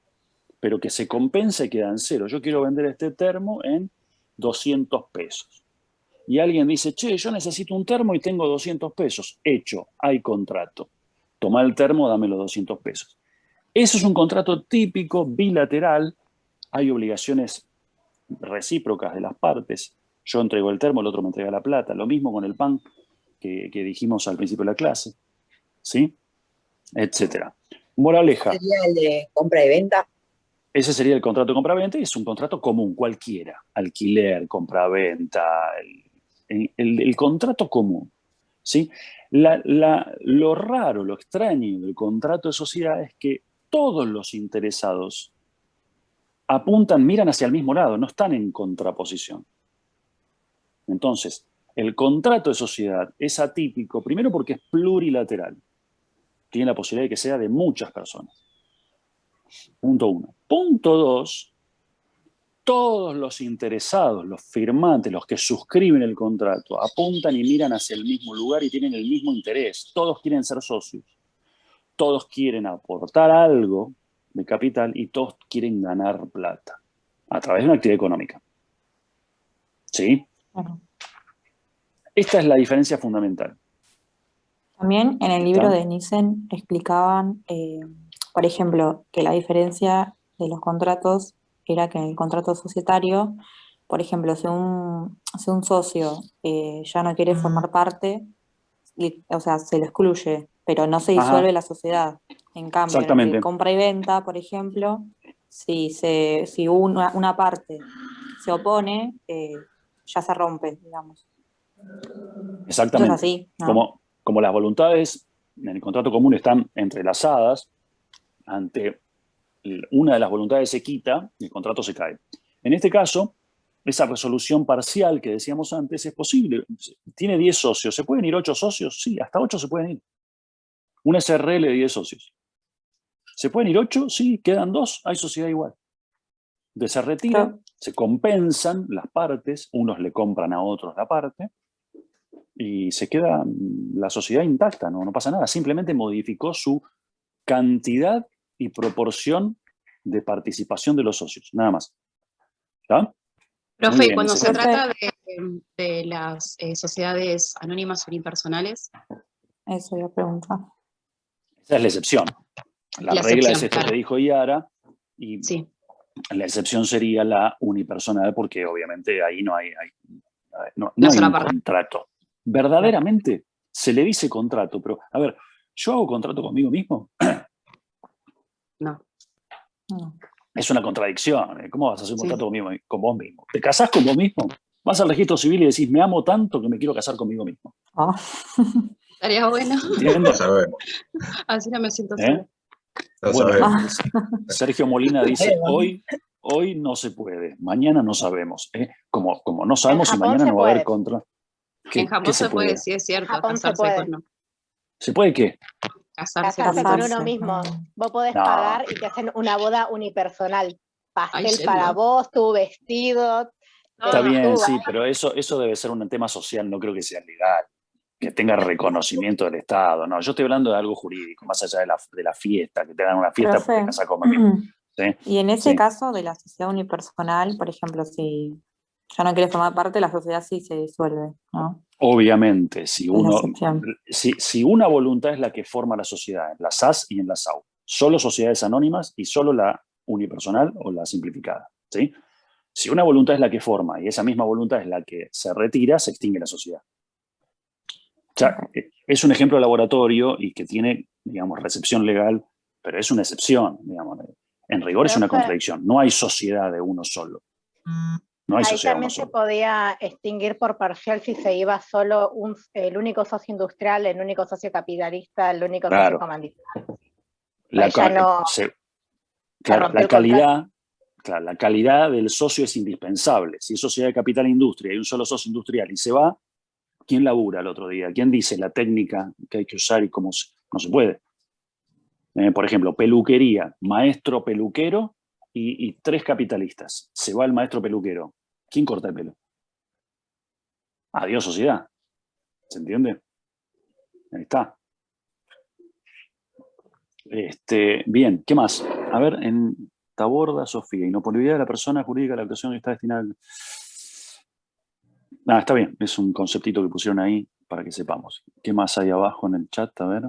pero que se compensa y queda en cero. Yo quiero vender este termo en 200 pesos. Y alguien dice, che, yo necesito un termo y tengo 200 pesos. Hecho, hay contrato. Toma el termo, dame los 200 pesos. Eso es un contrato típico, bilateral. Hay obligaciones recíprocas de las partes. Yo entrego el termo, el otro me entrega la plata. Lo mismo con el pan que dijimos al principio de la clase. ¿Sí? Etcétera. Moraleja. ¿Sería el de compra y venta? Ese sería el contrato de compra-venta y es un contrato común, cualquiera. Alquiler, compra-venta, el contrato común. ¿Sí? Lo raro, lo extraño del contrato de sociedad es que todos los interesados apuntan, miran hacia el mismo lado, no están en contraposición. Entonces, el contrato de sociedad es atípico, primero porque es plurilateral. Tiene la posibilidad de que sea de muchas personas. Punto 1. Punto 2, todos los interesados, los firmantes, los que suscriben el contrato, apuntan y miran hacia el mismo lugar y tienen el mismo interés. Todos quieren ser socios. Todos quieren aportar algo de capital y todos quieren ganar plata a través de una actividad económica. ¿Sí? Esta es la diferencia fundamental. También en el libro de Nissen explicaban, por ejemplo, que la diferencia de los contratos era que en el contrato societario, por ejemplo, si un socio ya no quiere formar parte, o sea, se lo excluye, pero no se disuelve la sociedad. En cambio, en el de compra y venta, por ejemplo, si una parte se opone, ya se rompe, digamos. Exactamente. Entonces, así, ¿no? Como las voluntades en el contrato común están entrelazadas, ante una de las voluntades se quita y el contrato se cae. En este caso, esa resolución parcial que decíamos antes es posible. Tiene 10 socios. ¿Se pueden ir 8 socios? Sí, hasta 8 se pueden ir. Una SRL de 10 socios. ¿Se pueden ir 8? Sí, quedan 2, hay sociedad igual. Entonces se retira, se compensan las partes, unos le compran a otros la parte, y se queda la sociedad intacta, no pasa nada. Simplemente modificó su cantidad y proporción de participación de los socios, nada más. ¿Está? Profe, y cuando se trata de las sociedades anónimas unipersonales. Eso iba a preguntar. Esa es la excepción. La regla es esto que dijo Yara, y la excepción sería la unipersonal, porque obviamente ahí no hay un contrato. Verdaderamente se le dice contrato, pero a ver, ¿yo hago contrato conmigo mismo? No. Es una contradicción. ¿Cómo vas a hacer un contrato con vos mismo? ¿Te casás con vos mismo? Vas al registro civil y decís, me amo tanto que me quiero casar conmigo mismo. Estaría bueno. Lo sabemos. Así no me siento sola. Bueno, Sergio Molina dice, hoy no se puede, mañana no sabemos. Como no sabemos si mañana no va a haber contra. En Japón se puede, sí es cierto, casarse con uno. ¿Se puede qué? Casarse con uno mismo. Vos podés pagar y te hacen una boda unipersonal. Pastel para vos, tu vestido. Está bien, sí, pero eso debe ser un tema social, no creo que sea legal, que tenga reconocimiento del Estado. No, yo estoy hablando de algo jurídico, más allá de la fiesta, que te hagan una fiesta porque te casas conmigo. ¿Sí? Y en ese caso de la sociedad unipersonal, por ejemplo, si ya no quiere formar parte, la sociedad sí se disuelve, ¿no? Obviamente, si una voluntad es la que forma la sociedad, en la SAS y en la SAU, solo sociedades anónimas y solo la unipersonal o la simplificada, ¿sí? Si una voluntad es la que forma y esa misma voluntad es la que se retira, se extingue la sociedad. O sea, es un ejemplo de laboratorio y que tiene, digamos, recepción legal, pero es una excepción, digamos. En rigor es una contradicción. No hay sociedad de uno solo. No hay ahí sociedad también de se uno solo. podía extinguir por parcial si se iba solo el único socio industrial, el único socio capitalista, el único socio comandista. La calidad del socio es indispensable. Si es sociedad de capital e industria y un solo socio industrial y se va, ¿quién labura el otro día? ¿Quién dice la técnica que hay que usar y cómo no se puede? Por ejemplo, peluquería, maestro peluquero y 3 capitalistas. Se va el maestro peluquero. ¿Quién corta el pelo? Adiós, sociedad. ¿Se entiende? Ahí está. Bien, ¿qué más? A ver, te aborda Sofía. Inopolibilidad de la persona jurídica, la actuación está destinada al... Está bien, es un conceptito que pusieron ahí para que sepamos. ¿Qué más hay abajo en el chat? A ver.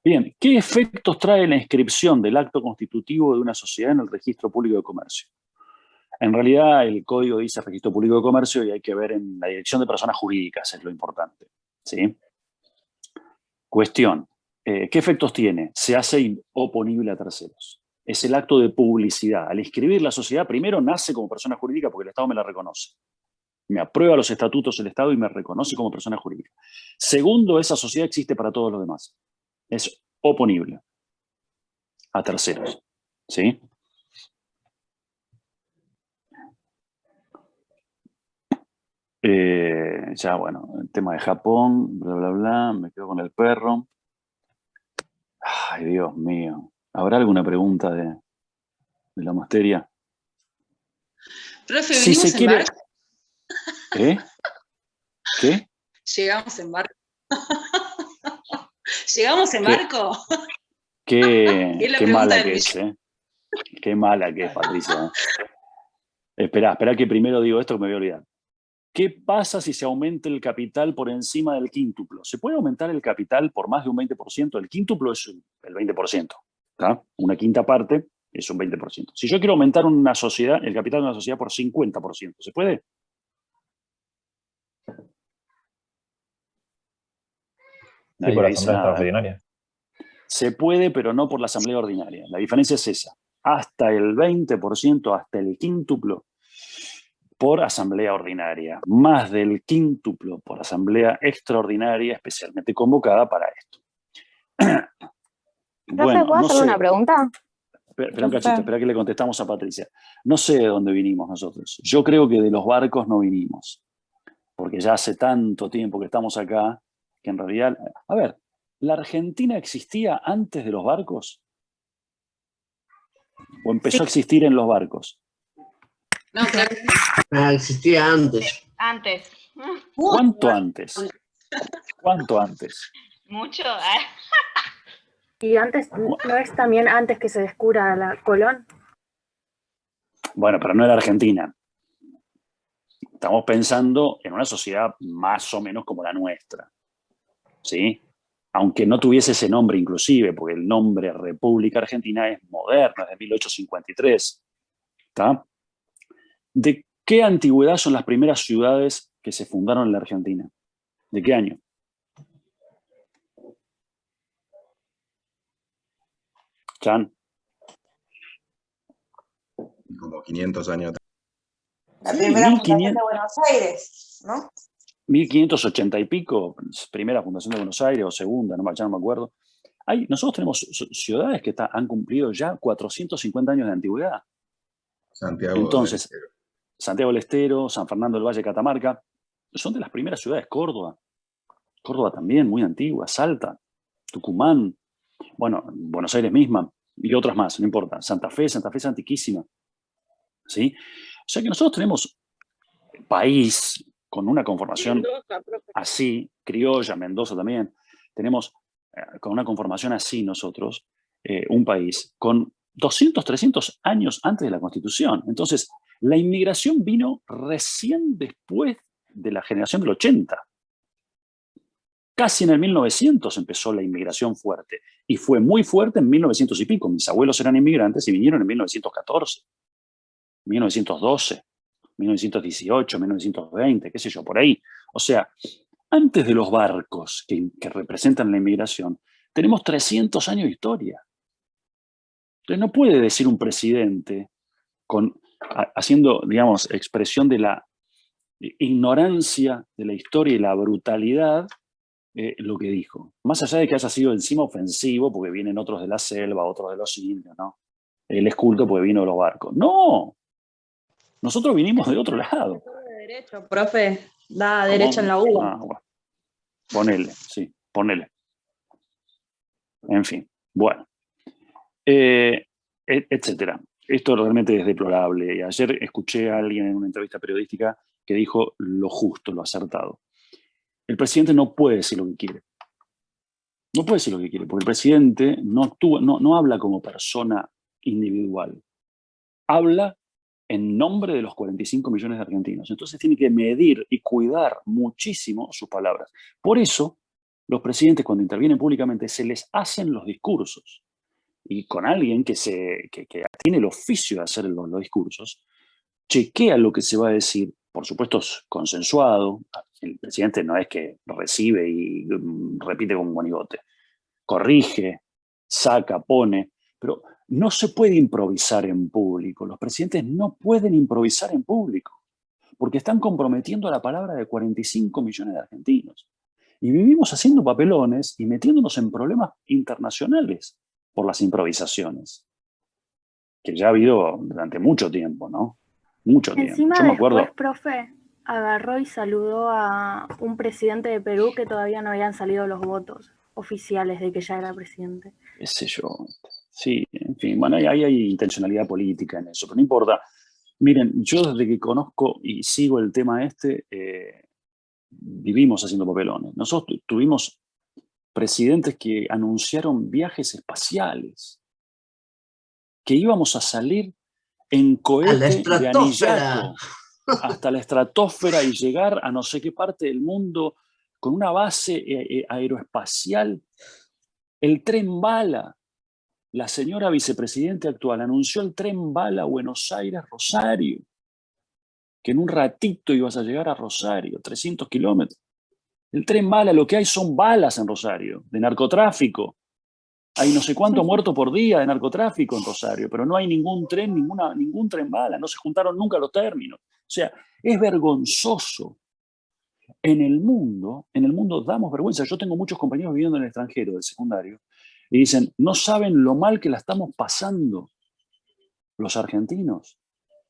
Bien, ¿qué efectos trae la inscripción del acto constitutivo de una sociedad en el registro público de comercio? En realidad, el código dice registro público de comercio y hay que ver en la dirección de personas jurídicas, es lo importante. ¿Sí? Cuestión, ¿qué efectos tiene? Se hace inoponible a terceros. Es el acto de publicidad. Al inscribir la sociedad, primero nace como persona jurídica porque el Estado me la reconoce. Me aprueba los estatutos del Estado y me reconoce como persona jurídica. Segundo, esa sociedad existe para todos los demás. Es oponible a terceros. ¿Sí? Ya, bueno, el tema de Japón, bla, bla, bla, me quedo con el perro. Ay, Dios mío. ¿Habrá alguna pregunta de la materia? Profe, si ¿venimos se quiere... en barco? ¿Qué? ¿Llegamos en barco? ¿Llegamos en barco? Qué mala que es, ¿eh? Qué mala que es, Patricia. Espera que primero digo esto que me voy a olvidar. ¿Qué pasa si se aumenta el capital por encima del quíntuplo? ¿Se puede aumentar el capital por más de un 20%? El quíntuplo es el 20%. ¿Tá? Una quinta parte es un 20%. Si yo quiero aumentar una sociedad, el capital de una sociedad por 50%, ¿se puede? Sí, por la asamblea extraordinaria. Se puede, pero no por la asamblea ordinaria. La diferencia es esa. Hasta el 20%, hasta el quíntuplo, por asamblea ordinaria. Más del quíntuplo por asamblea extraordinaria, especialmente convocada para esto. Bueno, ¿puedo hacer una pregunta? Espera un cachito, espera que le contestamos a Patricia. No sé de dónde vinimos nosotros. Yo creo que de los barcos no vinimos. Porque ya hace tanto tiempo que estamos acá, que en realidad... A ver, ¿la Argentina existía antes de los barcos? ¿O empezó a existir en los barcos? No, claro. Existía antes. Antes. ¿Cuánto antes? ¿Cuánto antes? Mucho. ¿Y antes, no es también antes que se descubra la Colón? Bueno, pero no era Argentina. Estamos pensando en una sociedad más o menos como la nuestra. ¿Sí? Aunque no tuviese ese nombre inclusive, porque el nombre República Argentina es moderno, es de 1853. ¿Está? ¿De qué antigüedad son las primeras ciudades que se fundaron en la Argentina? ¿De qué año? Chan. Como 500 años atrás. La primera fundación de Buenos Aires, ¿no? 1580 y pico, primera fundación de Buenos Aires o segunda, ya no me acuerdo. Nosotros tenemos ciudades que han cumplido ya 450 años de antigüedad. Entonces, Santiago del Estero, San Fernando del Valle, Catamarca, son de las primeras ciudades. Córdoba también, muy antigua, Salta, Tucumán, bueno, Buenos Aires misma y otras más, no importa. Santa Fe es antiquísima. ¿Sí? O sea que nosotros tenemos país con una conformación así, criolla, Mendoza también, tenemos con una conformación así nosotros, un país con 200, 300 años antes de la Constitución. Entonces, la inmigración vino recién después de la generación del 80. Casi en el 1900 empezó la inmigración fuerte. Y fue muy fuerte en 1900 y pico. Mis abuelos eran inmigrantes y vinieron en 1914, 1912, 1918, 1920, qué sé yo, por ahí. O sea, antes de los barcos que representan la inmigración, tenemos 300 años de historia. Entonces no puede decir un presidente haciendo, digamos, expresión de la ignorancia de la historia y la brutalidad lo que dijo. Más allá de que haya sido encima ofensivo, porque vienen otros de la selva, otros de los indios, ¿no? Él es culto porque vino de los barcos. ¡No! Nosotros vinimos de otro lado. Derecho, profe, da derecho en la U. Bueno. Ponele, sí, ponele. En fin, bueno. etcétera. Esto realmente es deplorable. Ayer escuché a alguien en una entrevista periodística que dijo lo justo, lo acertado. El presidente no puede decir lo que quiere. No puede decir lo que quiere, porque el presidente no habla como persona individual. Habla en nombre de los 45 millones de argentinos. Entonces tiene que medir y cuidar muchísimo sus palabras. Por eso, los presidentes cuando intervienen públicamente se les hacen los discursos. Y con alguien que tiene el oficio de hacer los discursos, chequea lo que se va a decir, por supuesto consensuado. El presidente no es que recibe y repite como un monigote. Corrige, saca, pone, pero no se puede improvisar en público. Los presidentes no pueden improvisar en público, porque están comprometiendo la palabra de 45 millones de argentinos. Y vivimos haciendo papelones y metiéndonos en problemas internacionales por las improvisaciones, que ya ha habido durante mucho tiempo, ¿no? Mucho tiempo. Encima Yo me acuerdo, después, profe, agarró y saludó a un presidente de Perú que todavía no habían salido los votos oficiales de que ya era presidente. qué sé yo, sí, en fin, bueno, ahí hay intencionalidad política en eso, pero no importa. Miren, yo desde que conozco y sigo el tema vivimos haciendo papelones. Nosotros tuvimos presidentes que anunciaron viajes espaciales, que íbamos a salir en cohete de anillaco hasta la estratosfera y llegar a no sé qué parte del mundo con una base aeroespacial. El tren bala. La señora vicepresidenta actual anunció el tren bala Buenos Aires-Rosario, que en un ratito ibas a llegar a Rosario, 300 kilómetros. El tren bala, lo que hay son balas en Rosario, de narcotráfico. Hay no sé cuánto muertos por día de narcotráfico en Rosario, pero no hay ningún tren, ningún tren bala, no se juntaron nunca los términos. O sea, es vergonzoso. En el mundo damos vergüenza. Yo tengo muchos compañeros viviendo en el extranjero, del secundario, y dicen, no saben lo mal que la estamos pasando los argentinos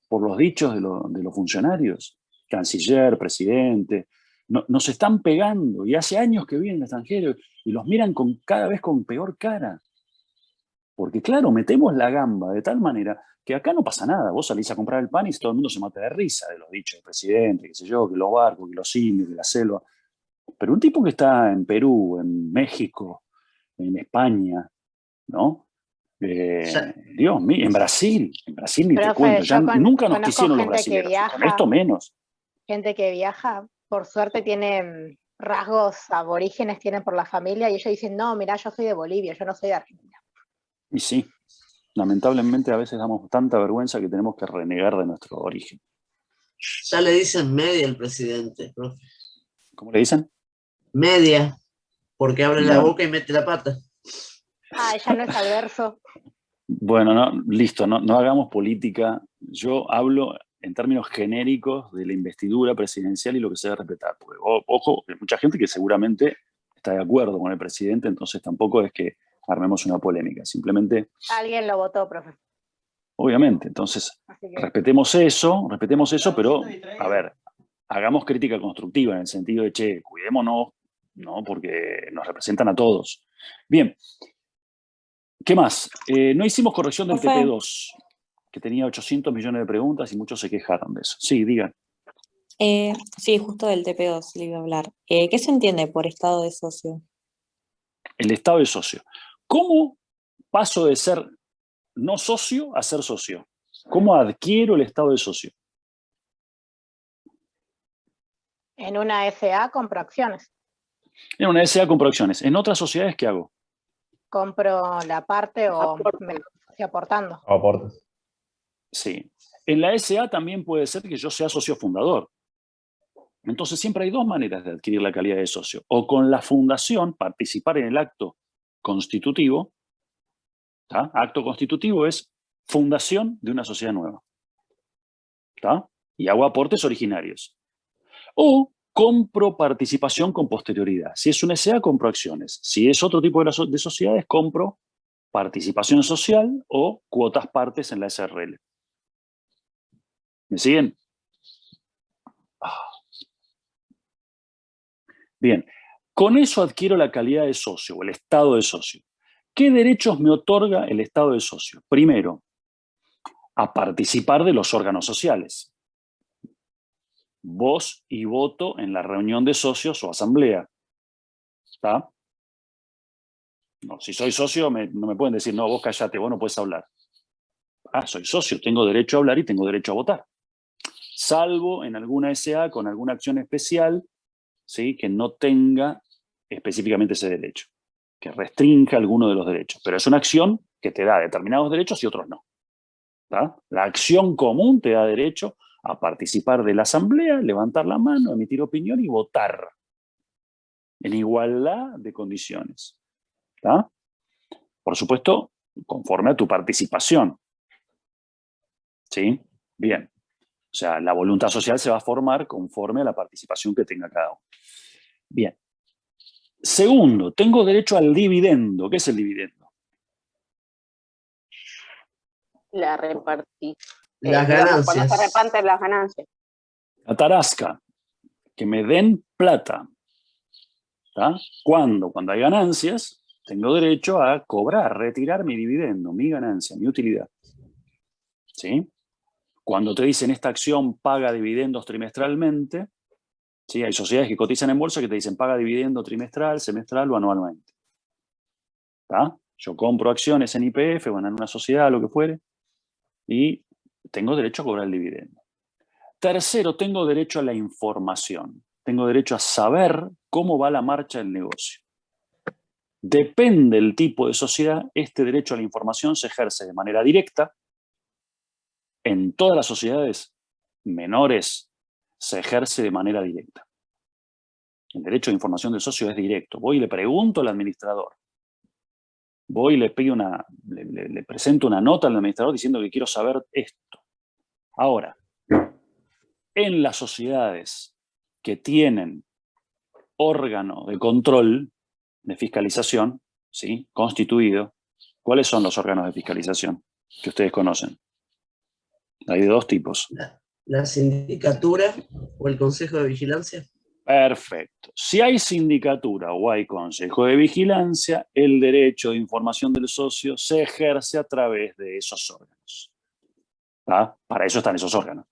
por los dichos de los funcionarios, canciller, presidente, nos están pegando y hace años que viven en el extranjero y los miran cada vez con peor cara. Porque claro, metemos la gamba de tal manera que acá no pasa nada. Vos salís a comprar el pan y todo el mundo se mata de risa de los dichos del presidente, qué sé yo, que los barcos, que los indios, que la selva. Pero un tipo que está en Perú, en México, en España, ¿no? Dios mío, en Brasil ni te cuento. Ya nunca nos quisieron los brasileños. Con esto menos. Gente que viaja, por suerte tiene rasgos aborígenes, tienen por la familia, y ellos dicen, no, mirá, yo soy de Bolivia, yo no soy de Argentina. Y sí, lamentablemente a veces damos tanta vergüenza que tenemos que renegar de nuestro origen. Ya le dicen media al presidente, profe. ¿Cómo le dicen? Media, porque abre la boca y mete la pata. Ah, ya no es adverso. Bueno, no, listo, no hagamos política. Yo hablo en términos genéricos de la investidura presidencial y lo que se debe respetar. Porque, ojo, hay mucha gente que seguramente está de acuerdo con el presidente, entonces tampoco es que armemos una polémica. Simplemente... Alguien lo votó, profe. Obviamente, entonces respetemos eso, pero, a ver, hagamos crítica constructiva en el sentido de, che, cuidémonos, ¿no? Porque nos representan a todos. Bien. ¿Qué más? No hicimos corrección del TP2, que tenía 800 millones de preguntas y muchos se quejaron de eso. Sí, digan. Sí, justo del TP2 le iba a hablar. ¿Qué se entiende por estado de socio? El estado de socio. ¿Cómo paso de ser no socio a ser socio? ¿Cómo adquiero el estado de socio? En una SA compro acciones. En una SA compro acciones. ¿En otras sociedades qué hago? Compro la parte o me estoy aportando. Aportes. Sí. En la SA también puede ser que yo sea socio fundador. Entonces siempre hay dos maneras de adquirir la calidad de socio. O con la fundación, participar en el acto constitutivo. ¿Tá? Acto constitutivo es fundación de una sociedad nueva. ¿Tá? Y hago aportes originarios. O compro participación con posterioridad. Si es una SA, compro acciones. Si es otro tipo de sociedades, compro participación social o cuotas partes en la SRL. ¿Me siguen? Bien. Con eso adquiero la calidad de socio o el estado de socio. ¿Qué derechos me otorga el estado de socio? Primero, a participar de los órganos sociales. Voz y voto en la reunión de socios o asamblea. ¿Está? No, si soy socio, no me pueden decir, no, vos callate, vos no puedes hablar. Soy socio, tengo derecho a hablar y tengo derecho a votar. Salvo en alguna SA con alguna acción especial, ¿sí?, que no tenga específicamente ese derecho, que restrinja alguno de los derechos. Pero es una acción que te da determinados derechos y otros no. ¿Está? La acción común te da derecho a participar de la asamblea, levantar la mano, emitir opinión y votar en igualdad de condiciones. ¿Está? Por supuesto, conforme a tu participación. ¿Sí? Bien. O sea, la voluntad social se va a formar conforme a la participación que tenga cada uno. Bien. Segundo, tengo derecho al dividendo. ¿Qué es el dividendo? La repartición. Las Digamos, cuando ganancias. se reparten las ganancias. La tarasca. Que me den plata. ¿Está? Cuando hay ganancias, tengo derecho a cobrar, retirar mi dividendo, mi ganancia, mi utilidad. ¿Sí? Cuando te dicen esta acción paga dividendos trimestralmente, ¿sí?, hay sociedades que cotizan en bolsa que te dicen paga dividendo trimestral, semestral o anualmente. ¿Está? Yo compro acciones en YPF o en una sociedad, lo que fuere, y tengo derecho a cobrar el dividendo. Tercero, tengo derecho a la información. Tengo derecho a saber cómo va la marcha del negocio. Depende del tipo de sociedad, este derecho a la información se ejerce de manera directa. En todas las sociedades menores se ejerce de manera directa. El derecho de información del socio es directo. Voy y le pregunto al administrador. Voy y le presento una nota al administrador diciendo que quiero saber esto. Ahora, en las sociedades que tienen órgano de control, de fiscalización, ¿sí?, constituido, ¿cuáles son los órganos de fiscalización que ustedes conocen? Hay de dos tipos. La sindicatura o el consejo de vigilancia. Perfecto. Si hay sindicatura o hay consejo de vigilancia, el derecho de información del socio se ejerce a través de esos órganos. ¿Ah? Para eso están esos órganos.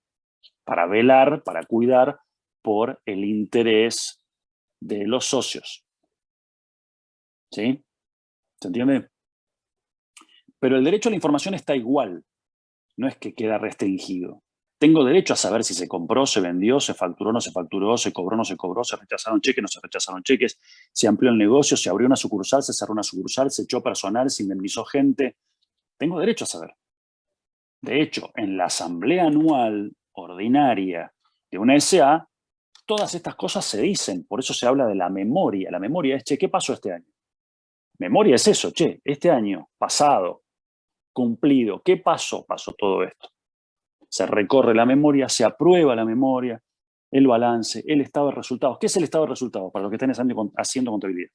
Para velar, para cuidar por el interés de los socios. ¿Sí? ¿Se entiende? Pero el derecho a la información está igual. No es que queda restringido. Tengo derecho a saber si se compró, se vendió, se facturó, no se facturó, se cobró, no se cobró, se rechazaron cheques, no se rechazaron cheques, se amplió el negocio, se abrió una sucursal, se cerró una sucursal, se echó personal, se indemnizó gente. Tengo derecho a saber. De hecho, en la asamblea anual ordinaria de una SA, todas estas cosas se dicen. Por eso se habla de la memoria. La memoria es, che, ¿qué pasó este año? Memoria es eso, che, este año, pasado, cumplido, ¿qué pasó? Pasó todo esto. Se recorre la memoria, se aprueba la memoria, el balance, el estado de resultados. ¿Qué es el estado de resultados para los que están haciendo contabilidad?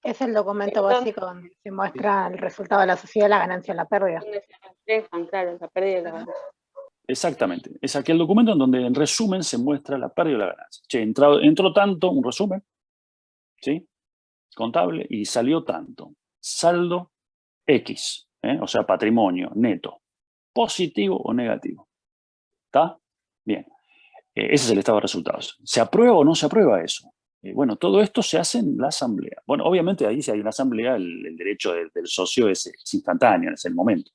Es el documento básico donde se muestra el resultado de la sociedad, la ganancia o la pérdida. Claro, la pérdida y la ganancia. Exactamente. Es aquel documento en donde en resumen se muestra la pérdida y la ganancia. Che, entró tanto, un resumen, ¿sí?, contable, y salió tanto. Saldo X, o sea, patrimonio neto, positivo o negativo. ¿Está? Bien. Ese es el estado de resultados. ¿Se aprueba o no se aprueba eso? Bueno, todo esto se hace en la asamblea. Bueno, obviamente ahí si hay una asamblea, el derecho del socio es instantáneo, es el momento.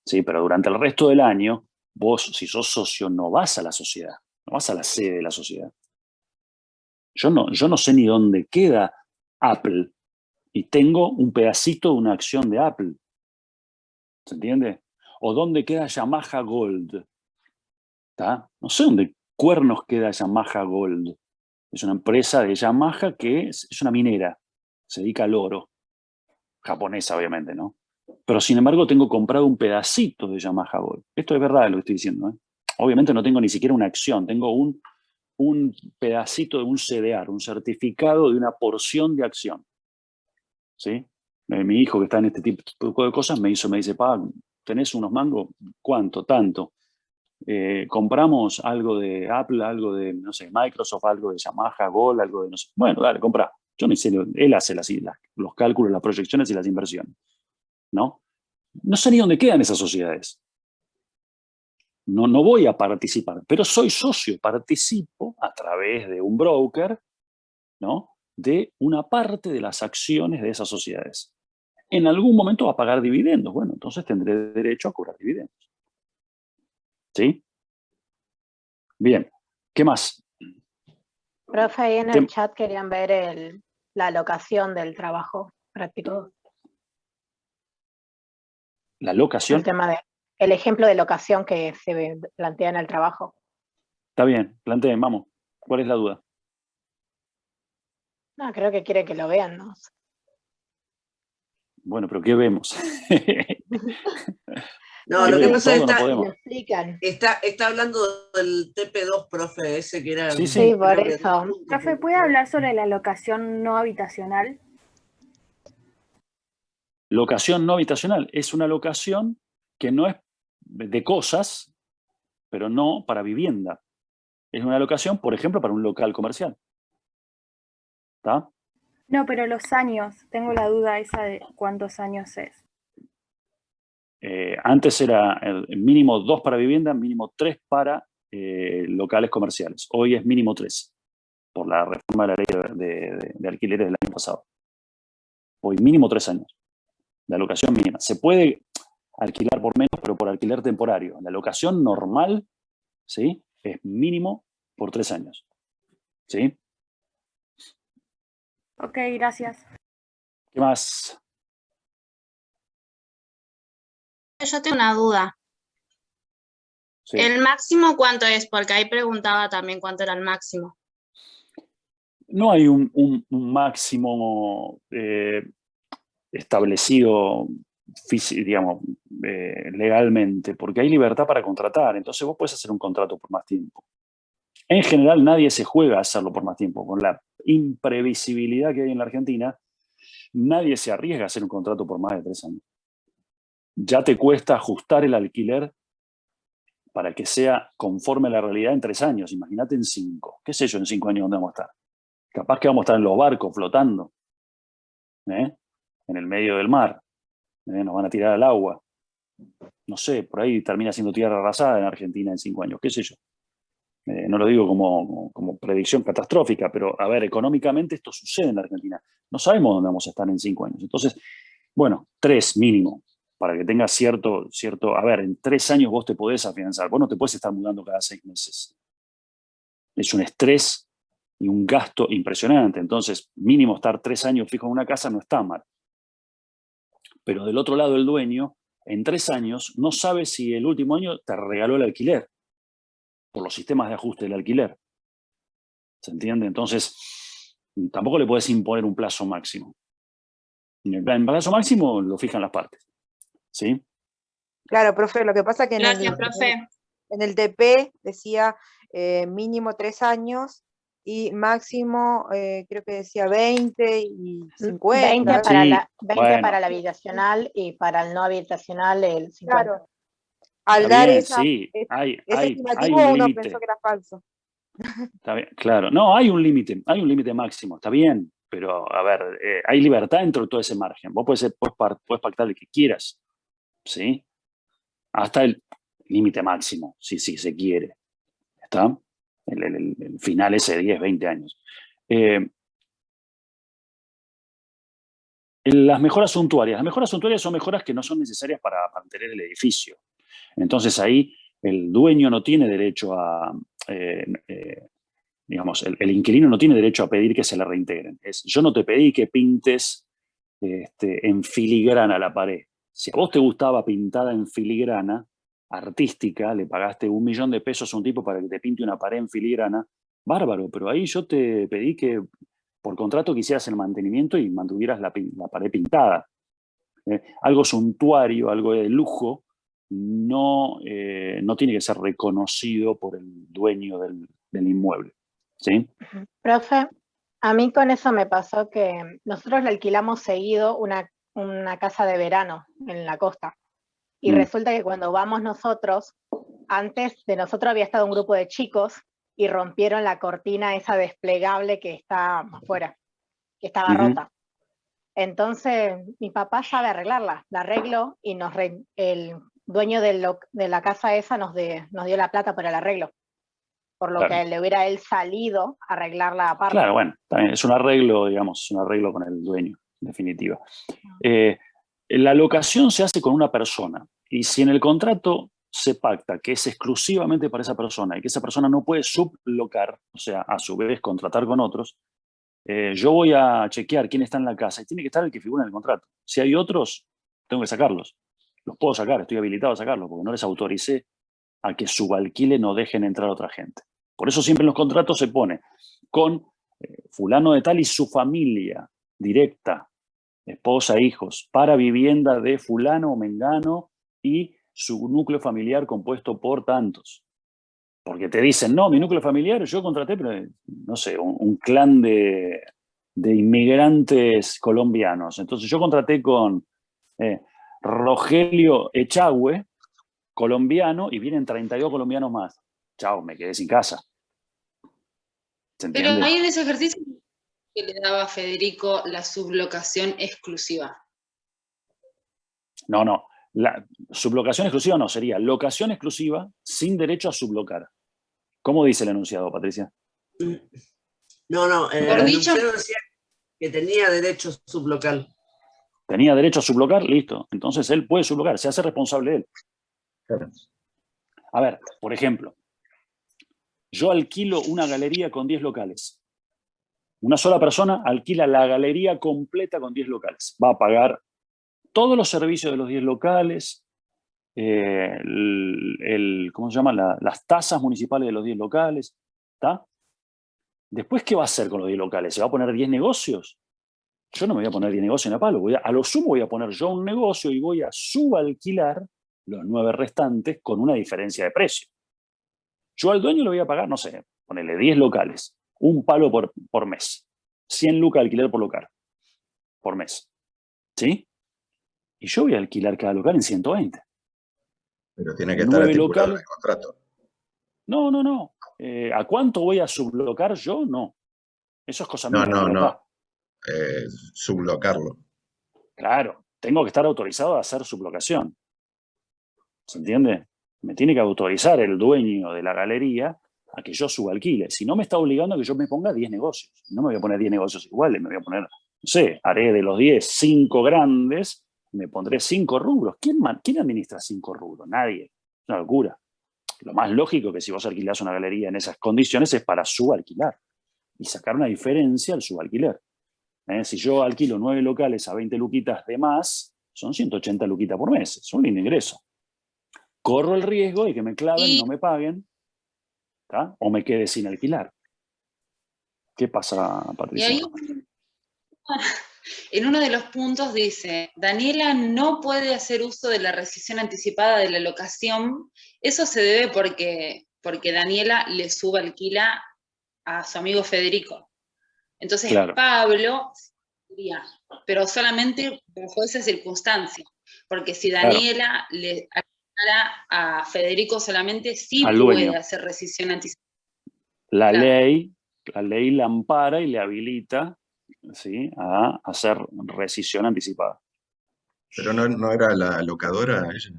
¿Sí? Pero durante el resto del año, vos, si sos socio, no vas a la sociedad, no vas a la sede de la sociedad. Yo no sé ni dónde queda Apple y tengo un pedacito de una acción de Apple. ¿Se entiende? O dónde queda Yamaha Gold. ¿Tá? No sé dónde cuernos queda Yamaha Gold. Es una empresa de Yamaha que es una minera. Se dedica al oro. Japonesa, obviamente, ¿no? Pero sin embargo tengo comprado un pedacito de Yamaha Gold. Esto es verdad lo que estoy diciendo, ¿eh? Obviamente no tengo ni siquiera una acción. Tengo un pedacito de un CDR, un certificado de una porción de acción. ¿Sí? Mi hijo que está en este tipo de cosas me dice, pa, ¿tenés unos mangos? ¿Cuánto? Tanto. Compramos algo de Apple, algo de, no sé, Microsoft, algo de Yamaha, Gold, algo de no sé. Bueno, dale, comprá. Yo ni sé, él hace los cálculos, las proyecciones y las inversiones, ¿no? No sé ni dónde quedan esas sociedades. No voy a participar, pero soy socio, participo a través de un broker, ¿no? De una parte de las acciones de esas sociedades. En algún momento va a pagar dividendos. Bueno, entonces tendré derecho a cobrar dividendos. ¿Sí? Bien. ¿Qué más? Profe, ahí en el chat querían ver la locación del trabajo práctico. ¿La locación? El tema el ejemplo de locación que se plantea en el trabajo. Está bien, planteen, vamos. ¿Cuál es la duda? No, creo que quiere que lo vean, ¿no? Bueno, pero ¿qué vemos? No, lo que pasa es que está hablando del TP2, profe, ese que era... Sí, por eso. Profe, ¿puede hablar sobre la locación no habitacional? Locación no habitacional es una locación que no es de cosas, pero no para vivienda. Es una locación, por ejemplo, para un local comercial. ¿Está? No, pero los años, tengo la duda esa de cuántos años es. Antes era el mínimo 2 para vivienda, mínimo 3 para locales comerciales. Hoy es mínimo 3, por la reforma de la ley de alquileres del año pasado. Hoy mínimo 3 años. La locación mínima. Se puede alquilar por menos, pero por alquiler temporario. La locación normal, ¿sí? Es mínimo por 3 años. ¿Sí? Ok, gracias. ¿Qué más? Yo tengo una duda. Sí. ¿El máximo cuánto es? Porque ahí preguntaba también cuánto era el máximo. No hay un máximo establecido, digamos, legalmente, porque hay libertad para contratar. Entonces vos podés hacer un contrato por más tiempo. En general nadie se juega a hacerlo por más tiempo. Con la imprevisibilidad que hay en la Argentina, nadie se arriesga a hacer un contrato por más de 3 años. Ya te cuesta ajustar el alquiler para que sea conforme a la realidad en 3 años. Imagínate en 5. ¿Qué sé yo en 5 años dónde vamos a estar? Capaz que vamos a estar en los barcos flotando, en el medio del mar. Nos van a tirar al agua. No sé, por ahí termina siendo tierra arrasada en Argentina en 5 años. ¿Qué sé yo? No lo digo como predicción catastrófica, pero a ver, económicamente esto sucede en la Argentina. No sabemos dónde vamos a estar en 5 años. Entonces, bueno, 3 mínimo, para que tengas cierto, a ver, en 3 años vos te podés afianzar. Vos no te podés estar mudando cada 6 meses. Es un estrés y un gasto impresionante. Entonces, mínimo estar 3 años fijo en una casa no está mal. Pero del otro lado, el dueño, en 3 años, no sabe si el último año te regaló el alquiler, por los sistemas de ajuste del alquiler. ¿Se entiende? Entonces, tampoco le puedes imponer un plazo máximo. El plazo máximo lo fijan las partes. ¿Sí? Claro, profe, lo que pasa es que profe. En el TP decía mínimo 3 años y máximo, creo que decía 20 y 50. 20 para, sí, 20 para la habitacional y para el no habitacional el 50. Claro. Al Está dar bien, ese sí, estimativo hay un uno límite. pensó que era falso. Está bien, claro. No, hay un límite máximo, está bien, pero a ver, hay libertad dentro de todo ese margen. Vos podés pactar el que quieras, ¿sí? Hasta el límite máximo, si se quiere. ¿Está? El final ese de 10, 20 años. Las mejoras suntuarias. Las mejoras suntuarias son mejoras que no son necesarias para mantener el edificio. Entonces ahí el dueño no tiene derecho a, digamos, el inquilino no tiene derecho a pedir que se le reintegren. Yo no te pedí que pintes en filigrana la pared. Si a vos te gustaba pintada en filigrana, artística, le pagaste $1 millón a un tipo para que te pinte una pared en filigrana, bárbaro, pero ahí yo te pedí que por contrato que hicieras el mantenimiento y mantuvieras la pared pintada. Algo suntuario, algo de lujo, no tiene que ser reconocido por el dueño del inmueble. ¿Sí? Profe, a mí con eso me pasó que nosotros le alquilamos seguido una casa de verano en la costa. Y resulta que cuando vamos nosotros, antes de nosotros había estado un grupo de chicos y rompieron la cortina esa desplegable que está afuera. que estaba rota. Entonces, mi papá sabe arreglarla, la arregló y el dueño de la casa esa nos dio la plata para el arreglo. Por lo que le hubiera él salido a arreglarla aparte. Claro, bueno, también es un arreglo, digamos, un arreglo con el dueño, en definitiva. La locación se hace con una persona, y si en el contrato se pacta que es exclusivamente para esa persona y que esa persona no puede sublocar, o sea, a su vez contratar con otros, yo voy a chequear quién está en la casa y tiene que estar el que figura en el contrato. Si hay otros, tengo que sacarlos. Los puedo sacar, estoy habilitado a sacarlos, porque no les autoricé a que subalquile no dejen entrar a otra gente. Por eso siempre en los contratos se pone con fulano de tal y su familia directa, esposa, hijos, para vivienda de fulano o mengano y su núcleo familiar compuesto por tantos. Porque te dicen, no, mi núcleo familiar, yo contraté, pero, no sé, un clan de inmigrantes colombianos. Entonces yo contraté con Rogelio Echagüe, colombiano, y vienen 32 colombianos más. Chao, me quedé sin casa. ¿Se entiende? Pero ahí en ese ejercicio que le daba a Federico la sublocación exclusiva. No. La sublocación exclusiva no, sería locación exclusiva sin derecho a sublocar. ¿Cómo dice el enunciado, Patricia? No, el enunciado decía que tenía derecho a sublocar. ¿Tenía derecho a sublocar? Listo. Entonces él puede sublocar, se hace responsable de él. Claro. A ver, por ejemplo, yo alquilo una galería con 10 locales. Una sola persona alquila la galería completa con 10 locales. Va a pagar todos los servicios de los 10 locales, ¿cómo se llama? Las tasas municipales de los 10 locales. ¿Está? Después, ¿qué va a hacer con los 10 locales? ¿Se va a poner 10 negocios? Yo no me voy a poner 10 negocios en la palo. A lo sumo voy a poner yo un negocio y voy a subalquilar los 9 restantes con una diferencia de precio. Yo al dueño le voy a pagar, no sé, ponerle 10 locales, un palo por mes. 100 lucas de alquiler por local, por mes. ¿Sí? Y yo voy a alquilar cada local en 120. Pero tiene que estar estipulado en el contrato. No. ¿A cuánto voy a sublocar yo? No. Eso es cosa mía. No. Sublocarlo. Claro, tengo que estar autorizado a hacer sublocación. ¿Se entiende? Me tiene que autorizar el dueño de la galería a que yo subalquile. Si no, me está obligando a que yo me ponga 10 negocios. No me voy a poner 10 negocios iguales, me voy a poner, no sé, haré de los 10, 5 grandes, me pondré 5 rubros. ¿Quién administra 5 rubros? Nadie. Es una locura. Lo más lógico que si vos alquilás una galería en esas condiciones es para subalquilar y sacar una diferencia al subalquiler. Si yo alquilo 9 locales a 20 luquitas de más, son 180 luquitas por mes. Es un lindo ingreso. Corro el riesgo de que me claven, no me paguen, ¿tá? O me quede sin alquilar. ¿Qué pasa, Patricia? Y ahí, en uno de los puntos dice, Daniela no puede hacer uso de la rescisión anticipada de la locación. Eso se debe porque Daniela le subalquila a su amigo Federico. Entonces claro. Pablo diría, pero solamente bajo esa circunstancia. Porque si Daniela le alquilara a Federico solamente, sí puede hacer rescisión anticipada. La ley la ampara y le habilita, ¿sí?, a hacer rescisión anticipada. Pero no era la locadora ella.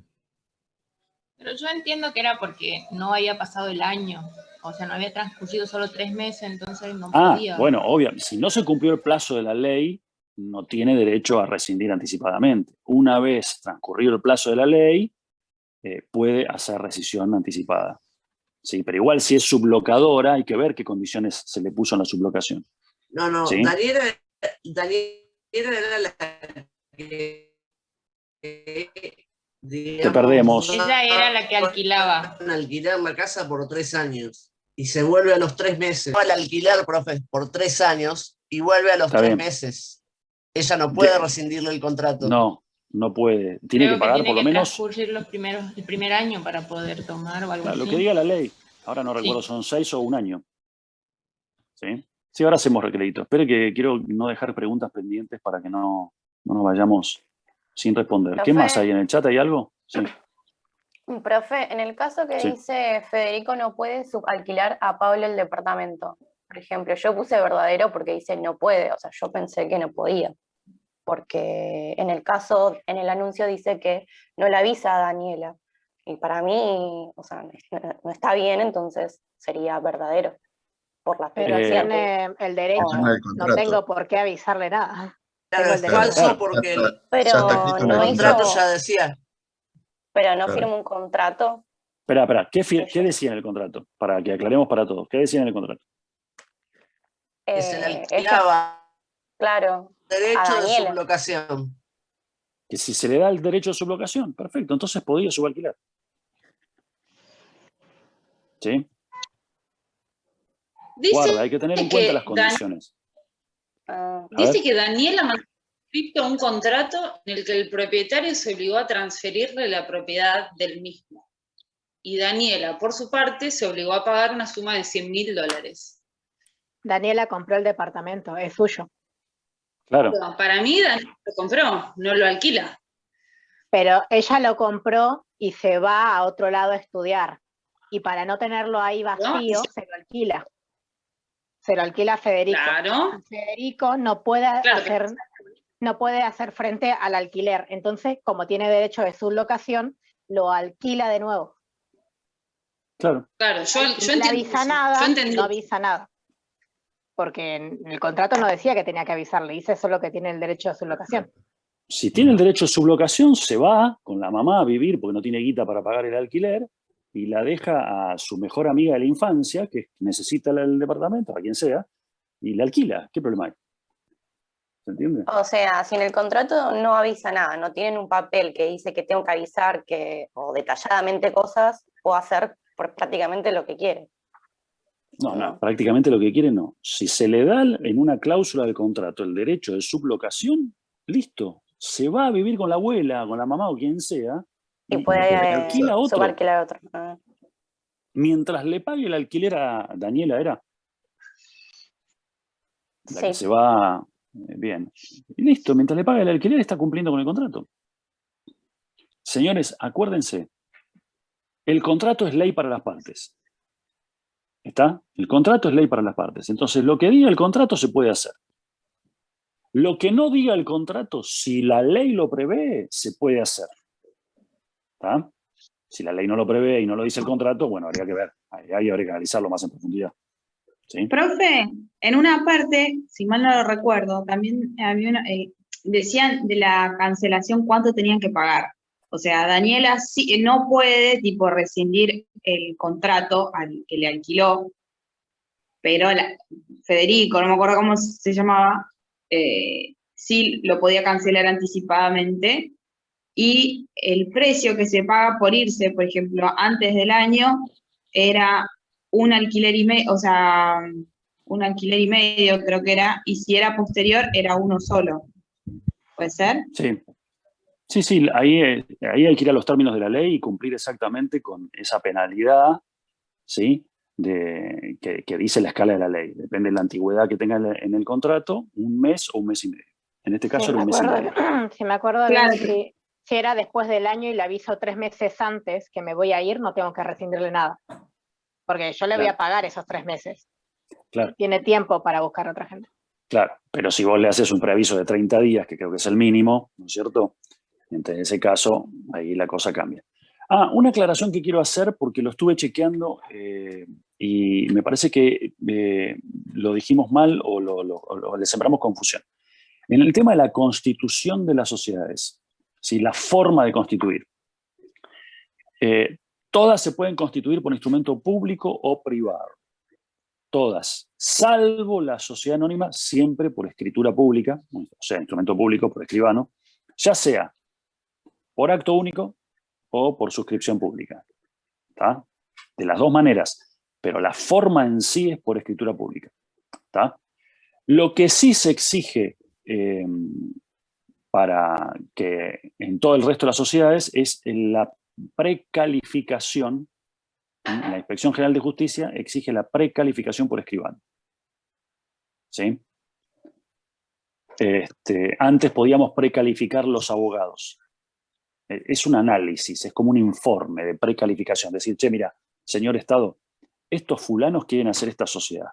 Pero yo entiendo que era porque no había pasado el año. O sea, no había transcurrido solo 3 meses, entonces no podía. Bueno, obvio. Si no se cumplió el plazo de la ley, no tiene derecho a rescindir anticipadamente. Una vez transcurrido el plazo de la ley, puede hacer rescisión anticipada. Sí, pero igual si es sublocadora, hay que ver qué condiciones se le puso en la sublocación. No, ¿sí? Daniela era la que... digamos, te perdemos. Ella era la que alquilaba. Alquilar la casa por 3 años y se vuelve a los 3 meses. Al alquilar, profe, por 3 años y vuelve a los 3 meses. Ella no puede rescindirle el contrato. No puede. Tiene que pagar por lo menos. Transcurrir el primer año para poder tomar o algo así. Lo que diga la ley. Ahora no recuerdo, son 6 o 1 año. ¿Sí? Sí, ahora hacemos recrédito. Espere que quiero no dejar preguntas pendientes para que no nos vayamos sin responder. Profe, ¿qué más hay en el chat? ¿Hay algo? Sí. Profe, en el caso que dice Federico no puede subalquilar a Pablo el departamento, Por ejemplo, yo puse verdadero porque dice no puede, o sea, yo pensé que no podía, porque en el caso, en el anuncio dice que no le avisa a Daniela, y para mí, o sea, no está bien, entonces sería verdadero, por la Pero explicación. tiene el derecho, no tengo por qué avisarle nada. Claro, es falso porque Pero el no contrato hizo- ya decía. Pero no Claro. firma un contrato. Espera, ¿qué decía en el contrato? Para que aclaremos para todos. ¿Qué decía en el contrato? Que se le Ella, alquilaba claro, a derecho de Daniela. sublocación. Que si se le da el derecho de sublocación, perfecto, entonces podía subalquilar. ¿Sí? Dice Guarda, hay que tener en cuenta que las condiciones. Dice que Daniela mandó un contrato en el que el propietario se obligó a transferirle la propiedad del mismo. Y Daniela, por su parte, se obligó a pagar una suma de $100.000. Daniela compró el departamento, es suyo. Claro. No, para mí, Daniela lo compró, no lo alquila. Pero ella lo compró y se va a otro lado a estudiar. Y para no tenerlo ahí vacío, se lo alquila. Se lo alquila a Federico. Claro. Federico no puede hacer frente al alquiler. Entonces, como tiene derecho de sublocación, lo alquila de nuevo. Claro. Claro, yo No entiendo avisa eso. nada, Yo entendí. no avisa nada. Porque en el contrato no decía que tenía que avisarle, dice solo que tiene el derecho de sublocación. Si tiene el derecho de sublocación, se va con la mamá a vivir porque no tiene guita para pagar el alquiler y la deja a su mejor amiga de la infancia, que necesita el departamento, a quien sea, y la alquila. ¿Qué problema hay? ¿Se entiende? O sea, si en el contrato no avisa nada, no tienen un papel que dice que tengo que avisar o detalladamente cosas, puedo hacer prácticamente lo que quiere. No, prácticamente lo que quiere no. Si se le da en una cláusula del contrato el derecho de sublocación, listo. Se va a vivir con la abuela, con la mamá o quien sea, y puede alquila otro. subalquilar otro. Mientras le pague el alquiler a Daniela, ¿era? La que Sí. se va bien. Y listo, mientras le pague el alquiler está cumpliendo con el contrato. Señores, acuérdense, el contrato es ley para las partes. ¿Está? El contrato es ley para las partes. Entonces, lo que diga el contrato se puede hacer. Lo que no diga el contrato, si la ley lo prevé, se puede hacer. ¿Está? Si la ley no lo prevé y no lo dice el contrato, bueno, habría que ver. Ahí habría que analizarlo más en profundidad. ¿Sí? Profe, en una parte, si mal no lo recuerdo, también había decían de la cancelación cuánto tenían que pagar. O sea, Daniela sí, no puede, tipo, rescindir el contrato al que le alquiló, pero Federico, no me acuerdo cómo se llamaba, sí lo podía cancelar anticipadamente, y el precio que se paga por irse, por ejemplo, antes del año, era un alquiler y medio, o sea, un alquiler y medio creo que era, y si era posterior, era uno solo. ¿Puede ser? Sí. Sí, ahí hay que ir a los términos de la ley y cumplir exactamente con esa penalidad, ¿sí? Que dice la escala de la ley. Depende de la antigüedad que tenga en el contrato, un mes o un mes y medio. En este caso era un mes y medio. Si me acuerdo Claro. bien, si era después del año y le aviso 3 meses antes que me voy a ir, no tengo que rescindirle nada. Porque yo le voy a pagar esos 3 meses. Claro. Tiene tiempo para buscar a otra gente. Claro, pero si vos le haces un preaviso de 30 días, que creo que es el mínimo, ¿no es cierto? Entonces, en ese caso, ahí la cosa cambia. Una aclaración que quiero hacer, porque lo estuve chequeando y me parece que lo dijimos mal o le sembramos confusión. En el tema de la constitución de las sociedades, ¿sí? La forma de constituir. Todas se pueden constituir por instrumento público o privado. Todas, salvo la sociedad anónima, siempre por escritura pública, o sea, instrumento público por escribano, ya sea por acto único o por suscripción pública. ¿Tá? De las dos maneras, pero la forma en sí es por escritura pública. ¿Tá? Lo que sí se exige para que en todo el resto de las sociedades es la precalificación. La Inspección General de Justicia exige la precalificación por escribano. ¿Sí? Antes podíamos precalificar los abogados. Es un análisis, es como un informe de precalificación. Decir, che, mira, señor Estado, estos fulanos quieren hacer esta sociedad.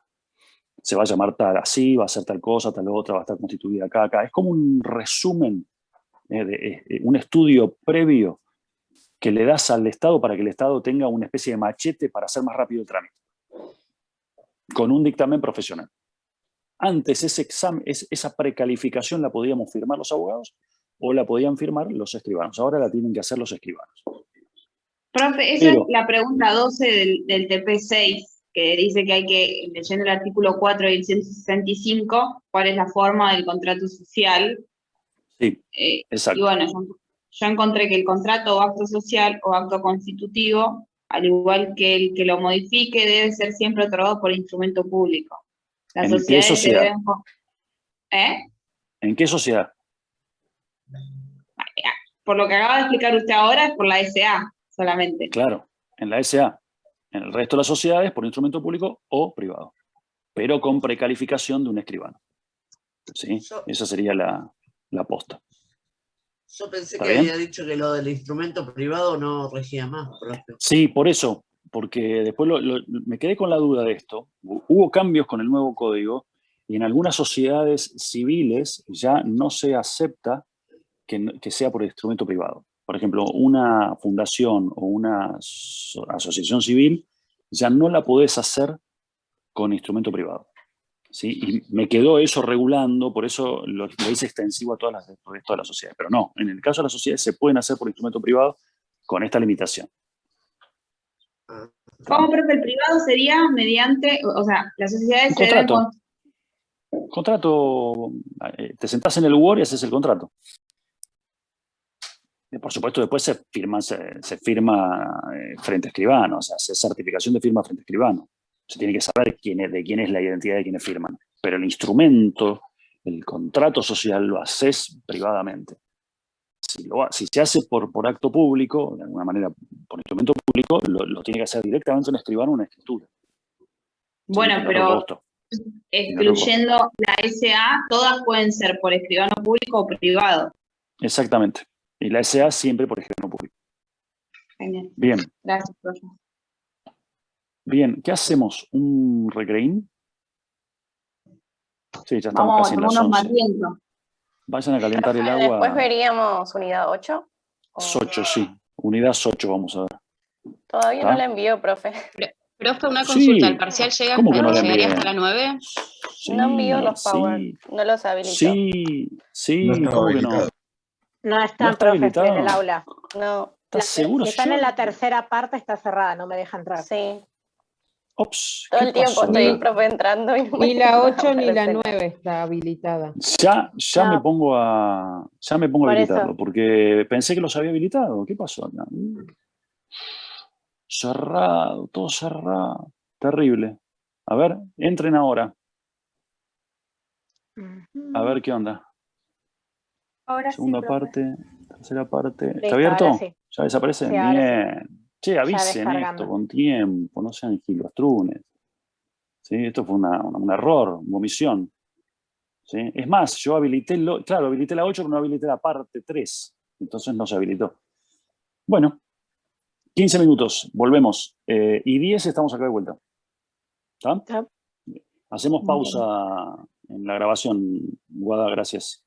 se va a llamar tal así, va a ser tal cosa, tal otra, va a estar constituida acá. Es como un resumen, un estudio previo que le das al Estado para que el Estado tenga una especie de machete para hacer más rápido el trámite, con un dictamen profesional. Antes ese examen, esa precalificación la podíamos firmar los abogados o la podían firmar los escribanos. Ahora la tienen que hacer los escribanos. Profe, esa es la pregunta 12 del TP6, que dice que hay que, leyendo el artículo 4 y el 165, cuál es la forma del contrato social. Sí, exacto. Y bueno, yo encontré que el contrato o acto social o acto constitutivo, al igual que el que lo modifique, debe ser siempre otorgado por instrumento público. Las ¿En qué sociedades sociedad? deben... ¿En qué sociedad? Por lo que acaba de explicar usted ahora, es por la SA solamente. Claro, en la SA. En el resto de las sociedades, por instrumento público o privado, pero con precalificación de un escribano. ¿Sí? Esa sería la posta. Yo pensé que había dicho que lo del instrumento privado no regía más, profe. Sí, por eso, porque después me quedé con la duda de esto. Hubo cambios con el nuevo código y en algunas sociedades civiles ya no se acepta que sea por instrumento privado. Por ejemplo, una fundación o una asociación civil ya no la podés hacer con instrumento privado. ¿Sí? Y me quedó eso regulando, por eso lo hice extensivo a todas las sociedades. Pero no, en el caso de las sociedades se pueden hacer por instrumento privado con esta limitación. ¿Cómo, profe? El privado sería mediante, o sea, las sociedades se deben... Contrato, te sentás en el Word y haces el contrato. Por supuesto, después se firma frente a escribano, o sea, se hace certificación de firma frente a escribano. Se tiene que saber de quién es la identidad de quienes firman. Pero el instrumento, el contrato social, lo haces privadamente. Si se hace por acto público, de alguna manera por instrumento público, lo tiene que hacer directamente un escribano o una escritura. Bueno, pero excluyendo la SA, todas pueden ser por escribano público o privado. Exactamente. Y la SA siempre por escribano público. Genial. Bien. Gracias, profe. Bien, ¿qué hacemos? ¿Un recreín? Sí, ya estamos casi en las 11. Vayan a calentar el agua. Después veríamos unidad 8. 8, sí. Unidad 8 vamos a ver. Todavía no la envío, profe. Profe, una consulta. ¿El parcial llega llegaría hasta la 9? Sí, no envío los power. No los habilito. Sí, no ¿cómo que no? No están, profe, en el aula. No. ¿Estás seguro? Si están en la tercera parte, está cerrada, no me deja entrar. Sí. Ops, todo el tiempo estoy el profe entrando. Y no ni la 8 ni la 9 está habilitada. Ya me pongo a habilitarlo, porque pensé que los había habilitado. ¿Qué pasó acá? Cerrado, todo cerrado. Terrible. A ver, entren ahora. A ver qué onda. Ahora Segunda sí, parte, tercera parte. Listo, ¿Está abierto? Sí. ¿Ya desaparece? Sí, bien. Che, avisen esto con tiempo, no sean gilostrunes. ¿Sí? Esto fue un error, una omisión. ¿Sí? Es más, yo habilité la 8, pero no habilité la parte 3. Entonces no se habilitó. Bueno, 15 minutos, volvemos. Y 10 estamos acá de vuelta. ¿Está? Hacemos pausa en la grabación, Guada, gracias.